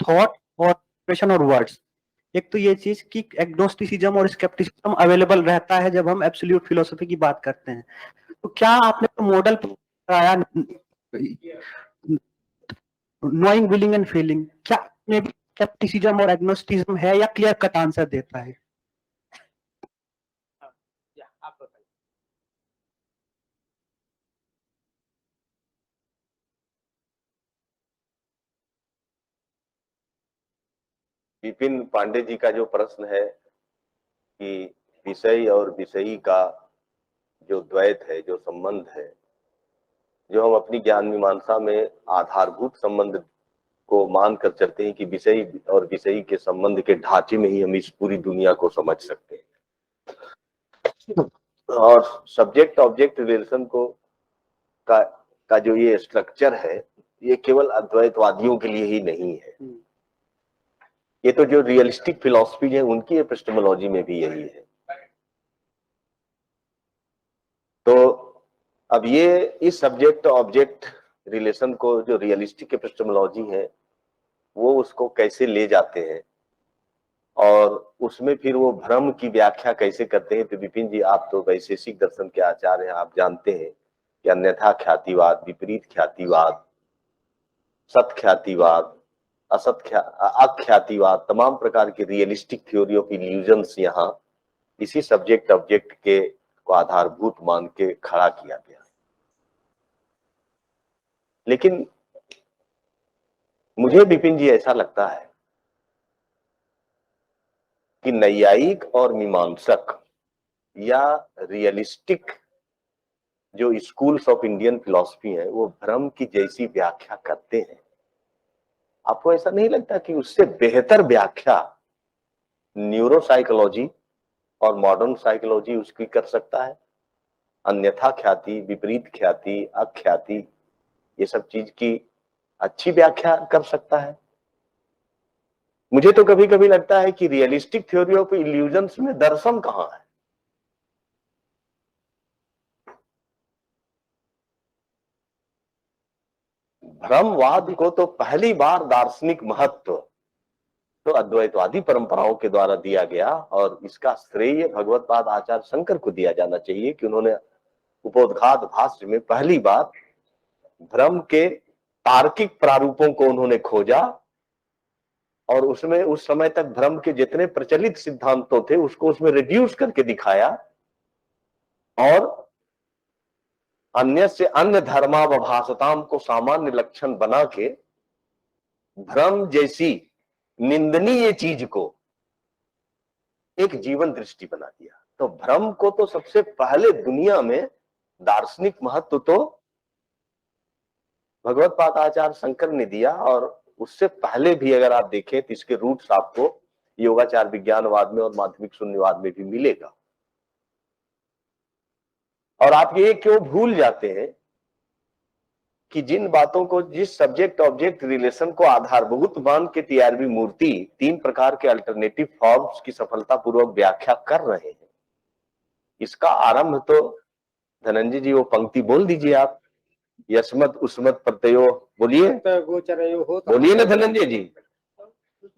thought और एक्सप्रेशन और वर्ड्स। एक तो ये चीज कि एग्नोस्टिसिज्म और स्केप्टिसिज्म अवेलेबल रहता है जब हम एब्सोल्यूट फिलोसफी की बात करते हैं। तो क्या आपने तो मॉडल कराया नोइंग, विलिंग एंड फीलिंग, क्या आपने भी स्केप्टिसिज्म और एग्नोस्टिसिज्म है या क्लियर कट आंसर देता है? विपिन पांडे जी का जो प्रश्न है कि विषय और विषयी का जो द्वैत है, जो संबंध है, जो हम अपनी ज्ञान मीमांसा में आधारभूत संबंध को मानकर चलते हैं कि विषय और विषयी के संबंध के ढांचे में ही हम इस पूरी दुनिया को समझ सकते हैं, और सब्जेक्ट ऑब्जेक्ट रिलेशन को का जो ये स्ट्रक्चर है, ये केवल अद्वैतवादियों के लिए ही नहीं है, ये तो जो रियलिस्टिक फिलॉसफी है उनकी एपिस्टेमोलॉजी में भी यही है। तो अब ये इस सब्जेक्ट ऑब्जेक्ट रिलेशन को, जो रियलिस्टिक एपिस्टेमोलॉजी है, वो उसको कैसे ले जाते हैं और उसमें फिर वो भ्रम की व्याख्या कैसे करते हैं। तो विपिन जी, आप तो वैशेषिक दर्शन के आचार्य हैं, आप जानते हैं कि अन्यथा ख्यातिवाद, विपरीत ख्यातिवाद, सत ख्यातिवाद, अख्यातिवाद, तमाम प्रकार की रियलिस्टिक थ्योरी ऑफ इल्यूजन्स यहाँ इसी सब्जेक्ट ऑब्जेक्ट के को आधारभूत मान के खड़ा किया गया। लेकिन मुझे विपिन जी ऐसा लगता है कि नैयायिक और मीमांसक या रियलिस्टिक जो स्कूल्स ऑफ इंडियन फिलॉसफी है वो भ्रम की जैसी व्याख्या करते हैं। आपको ऐसा नहीं लगता कि उससे बेहतर व्याख्या न्यूरोसाइकोलॉजी और मॉडर्न साइकोलॉजी उसकी कर सकता है? अन्यथा ख्याति, विपरीत ख्याति, अख्याति, ये सब चीज की अच्छी व्याख्या कर सकता है। मुझे तो कभी कभी लगता है कि रियलिस्टिक थ्योरी ऑफ इल्यूजन्स में दर्शन कहां है? भ्रमवाद को तो पहली बार दार्शनिक महत्व तो अद्वैतवादी परंपराओं के द्वारा दिया गया और इसका श्रेय भगवतपाद आचार्य शंकर को दिया जाना चाहिए कि उन्होंने उपोद्घात भाष्य में पहली बार भ्रम के तार्किक प्रारूपों को उन्होंने खोजा और उसमें उस समय तक भ्रम के जितने प्रचलित सिद्धांतों थे उसको उसमें रिड्यूस करके दिखाया और अन्य से अन्य धर्मावभासताम को सामान्य लक्षण बना के भ्रम जैसी निंदनीय चीज को एक जीवन दृष्टि बना दिया। तो भ्रम को तो सबसे पहले दुनिया में दार्शनिक महत्व तो भगवतपाद आचार्य शंकर ने दिया और उससे पहले भी अगर आप देखें तो इसके रूट्स आपको योगाचार विज्ञानवाद में और माध्यमिक शून्यवाद में भी मिलेगा। और आप ये क्यों भूल जाते हैं कि जिन बातों को, जिस सब्जेक्ट ऑब्जेक्ट रिलेशन को आधारभूत मान के टीआरबी मूर्ति तीन प्रकार के अल्टरनेटिव फॉर्म्स की सफलतापूर्वक व्याख्या कर रहे हैं, इसका आरंभ तो धनंजय जी वो पंक्ति बोल दीजिए आप, यस्मत् उस्मत् प्रत्ययो, बोलिए बोलिए ना धनंजय जी,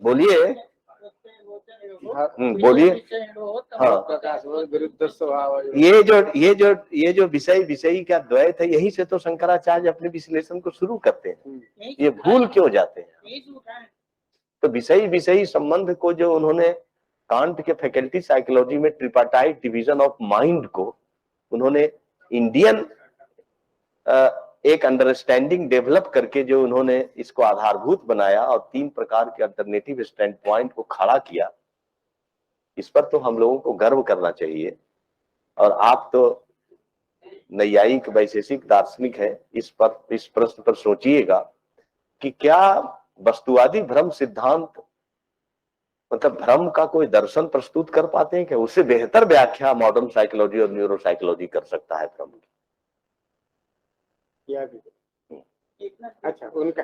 बोलिए बोलिए। हाँ, ये जो विषयी का द्वैत है, यही से तो शंकराचार्य अपने विश्लेषण को शुरू करते हैं। ये भूल क्यों जाते हैं? तो विषयी संबंध को जो उन्होंने कांट के फैकल्टी साइकोलॉजी में ट्रिपाटाइट डिवीजन ऑफ माइंड को उन्होंने इंडियन एक अंडरस्टैंडिंग डेवलप करके जो उन्होंने इसको आधारभूत बनाया और तीन प्रकार के अल्टरनेटिव स्टैंड पॉइंट को खड़ा किया, इस पर तो हम लोगों को गर्व करना चाहिए। और आप तो नैयायिक वैशेषिक दार्शनिक है, इस प्रश्न पर सोचिएगा कि क्या वस्तुवादी भ्रम सिद्धांत मतलब भ्रम का कोई दर्शन प्रस्तुत कर पाते हैं? क्या उससे बेहतर व्याख्या मॉडर्न साइकोलॉजी और न्यूरो साइकोलॉजी कर सकता है भ्रम की? अच्छा, उनका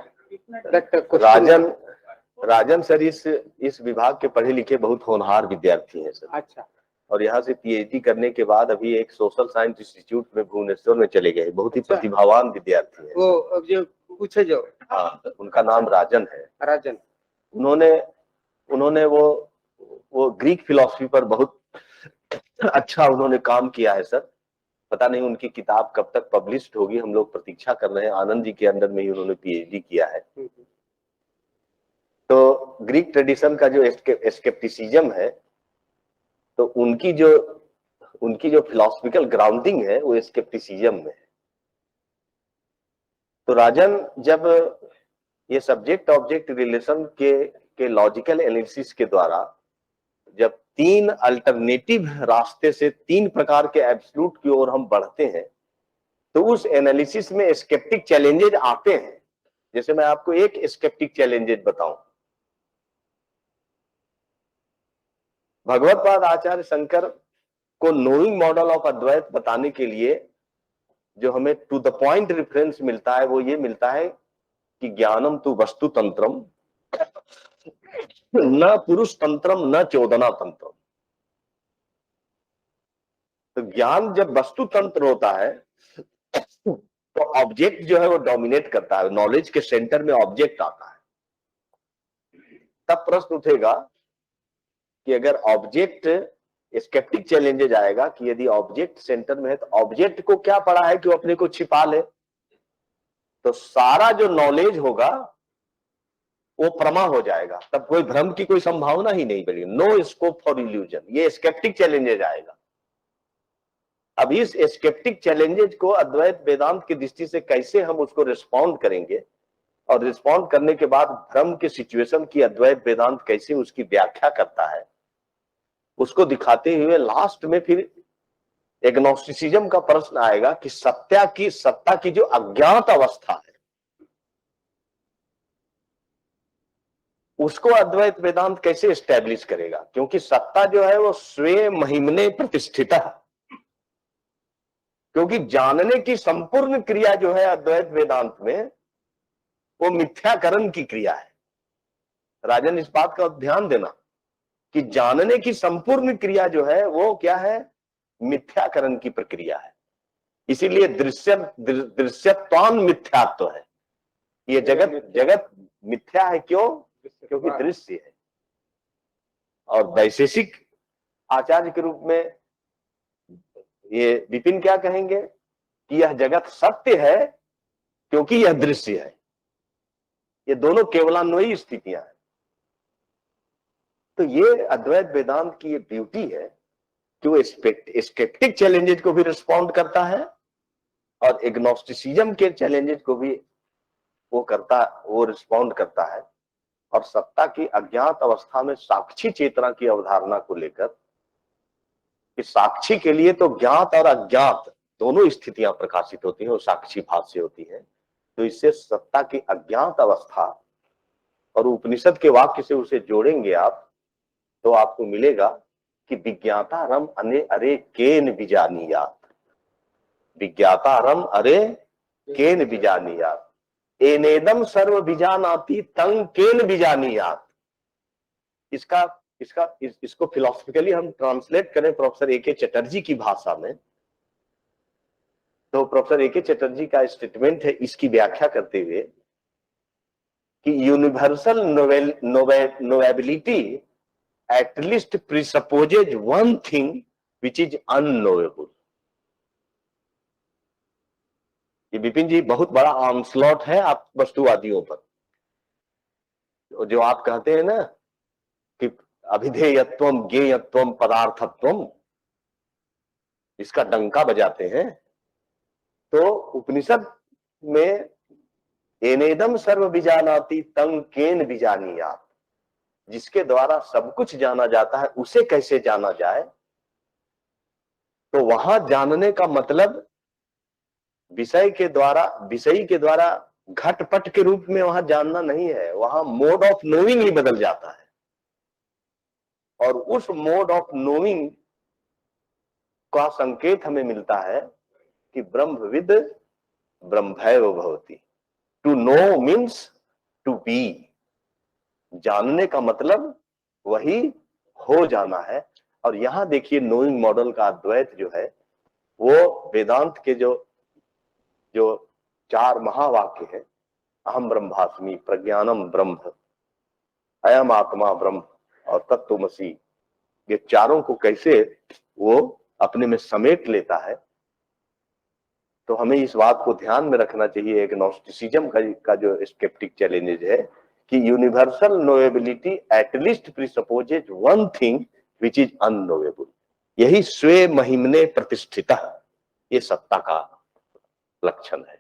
राजन सर इस विभाग के पढ़े लिखे बहुत होनहार विद्यार्थी हैं सर। अच्छा, और यहाँ से पीएचडी करने के बाद अभी एक सोशल साइंस इंस्टीट्यूट में भुवनेश्वर में चले गए। बहुत ही प्रतिभावान विद्यार्थी हैं। वो अब जो पूछे जो, हाँ, उनका नाम राजन है। राजन, उन्होंने वो ग्रीक फिलॉसफी पर बहुत अच्छा उन्होंने काम किया है सर। पता नहीं उनकी किताब कब तक पब्लिश्ड होगी, हम लोग प्रतीक्षा कर रहे हैं। आनंद जी के अंडर में ही उन्होंने पीएचडी किया है। तो ग्रीक ट्रेडिशन का जो एस्केप्टिसिज्म है, तो उनकी जो फिलॉसफिकल ग्राउंडिंग है वो एस्केप्टिसिज्म में है। तो राजन जब ये सब्जेक्ट ऑब्जेक्ट रिलेशन के लॉजिकल एनालिसिस के द्वारा जब तीन अल्टरनेटिव रास्ते से तीन प्रकार के एब्सोल्यूट की ओर हम बढ़ते हैं, तो उस एनालिसिस में स्केप्टिक चैलेंजेज आते हैं। जैसे मैं आपको एक स्केप्टिक चैलेंजेज बताऊं, भगवतपाद आचार्य शंकर को नोइंग मॉडल ऑफ अद्वैत बताने के लिए जो हमें टू द पॉइंट रेफरेंस मिलता है वो ये मिलता है कि ज्ञानम तु वस्तु तंत्रम न पुरुष तंत्रम न चोदना तंत्रम। तो ज्ञान जब वस्तु तंत्र होता है तो ऑब्जेक्ट जो है वो डोमिनेट करता है, नॉलेज के सेंटर में ऑब्जेक्ट आता है। तब प्रश्न उठेगा कि अगर ऑब्जेक्ट स्केप्टिक चैलेंजेज आएगा कि यदि ऑब्जेक्ट सेंटर में है तो ऑब्जेक्ट को क्या पड़ा है कि वो अपने को छिपा ले, तो सारा जो नॉलेज होगा वो प्रमा हो जाएगा, तब कोई भ्रम की कोई संभावना ही नहीं बनेगी। नो स्कोप फॉर इल्यूजन, ये स्केप्टिक चैलेंजेज आएगा। अब इस स्केप्टिक चैलेंजेज को अद्वैत वेदांत की दृष्टि से कैसे हम उसको रिस्पॉन्ड करेंगे और रिस्पॉन्ड करने के बाद भ्रम के सिचुएशन की अद्वैत वेदांत कैसे उसकी व्याख्या करता है, उसको दिखाते हुए लास्ट में फिर एग्नोस्टिसिज्म का प्रश्न आएगा कि सत्ता की जो अज्ञात अवस्था है उसको अद्वैत वेदांत कैसे एस्टैब्लिश करेगा, क्योंकि सत्ता जो है वो स्वे महिमने प्रतिष्ठित है। क्योंकि जानने की संपूर्ण क्रिया जो है अद्वैत वेदांत में वो मिथ्याकरण की क्रिया है। राजन, इस बात का ध्यान देना कि जानने की संपूर्ण क्रिया जो है वो क्या है, मिथ्याकरण की प्रक्रिया है। इसीलिए दृश्यत्वान मिथ्यात्व है। ये जगत मिथ्या है, क्यों? क्योंकि दृश्य है। और वैशेषिक आचार्य के रूप में ये विपिन क्या कहेंगे कि यह जगत सत्य है क्योंकि यह दृश्य है। ये दोनों केवलान्वयी स्थितियां हैं। तो ये अद्वैत वेदांत की ये ब्यूटी है कि वो स्केप्टिक चैलेंजेस को भी रिस्पॉन्ड करता है और एग्नोस्टिसिज्म के चैलेंजेस को भी वो रिस्पॉन्ड करता है। और सत्ता की अज्ञात अवस्था में साक्षी चेतना की अवधारणा को लेकर कि साक्षी के लिए तो ज्ञात और अज्ञात दोनों स्थितियां प्रकाशित होती हैं, वो साक्षी भाष्य होती है। तो इससे सत्ता की अज्ञात अवस्था और उपनिषद के वाक्य से उसे जोड़ेंगे आप तो आपको मिलेगा कि विज्ञाता रम अरे केन बीजानीयात, विज्ञाता रम अरे केन बीजानीयात, एनेदम सर्व बीजानाति तं केन बीजानीयात। इसको फिलोसफिकली हम ट्रांसलेट करें प्रोफेसर ए.के. चटर्जी की भाषा में, तो प्रोफेसर ए.के. चटर्जी का स्टेटमेंट है इसकी व्याख्या करते हुए कि universal नोवेबिलिटी at least presupposes one thing which is unknowable। ये विपिन जी बहुत बड़ा ऑनस्लॉट है आप वस्तुवादियों पर, जो आप कहते हैं ना कि अभिधेयत्वम ज्ञेयत्वम पदार्थत्वम, इसका डंका बजाते हैं। तो उपनिषद में एनेदम सर्व बीजानाति तं केन बीजानीयात, जिसके द्वारा सब कुछ जाना जाता है उसे कैसे जाना जाए, तो वहां जानने का मतलब विषयी के द्वारा घटपट के रूप में वहां जानना नहीं है, वहां मोड ऑफ नोइंग ही बदल जाता है। और उस मोड ऑफ नोइंग का संकेत हमें मिलता है कि ब्रह्मविद ब्रह्मैव भवति। To know means to be, जानने का मतलब वही हो जाना है। और यहां देखिए नोइंग मॉडल का अद्वैत जो है वो वेदांत के जो 4 महावाक्य है, अहम ब्रह्मास्मि, प्रज्ञानम ब्रह्म, अयम आत्मा ब्रह्म और तत्त्वमसि, ये चारों को कैसे वो अपने में समेट लेता है। तो हमें इस बात को ध्यान में रखना चाहिए एग्नोस्टिसिज्म का जो स्केप्टिक चैलेंजेज है कि universal knowability at least presupposes one thing which is unknowable. यही स्वे महिमने प्रतिष्ठित, ये सत्ता का लक्षण है।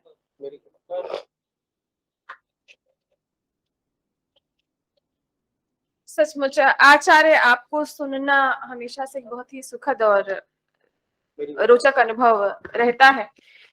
सचमुच आचार्य, आपको सुनना हमेशा से बहुत ही सुखद और रोचक अनुभव रहता है।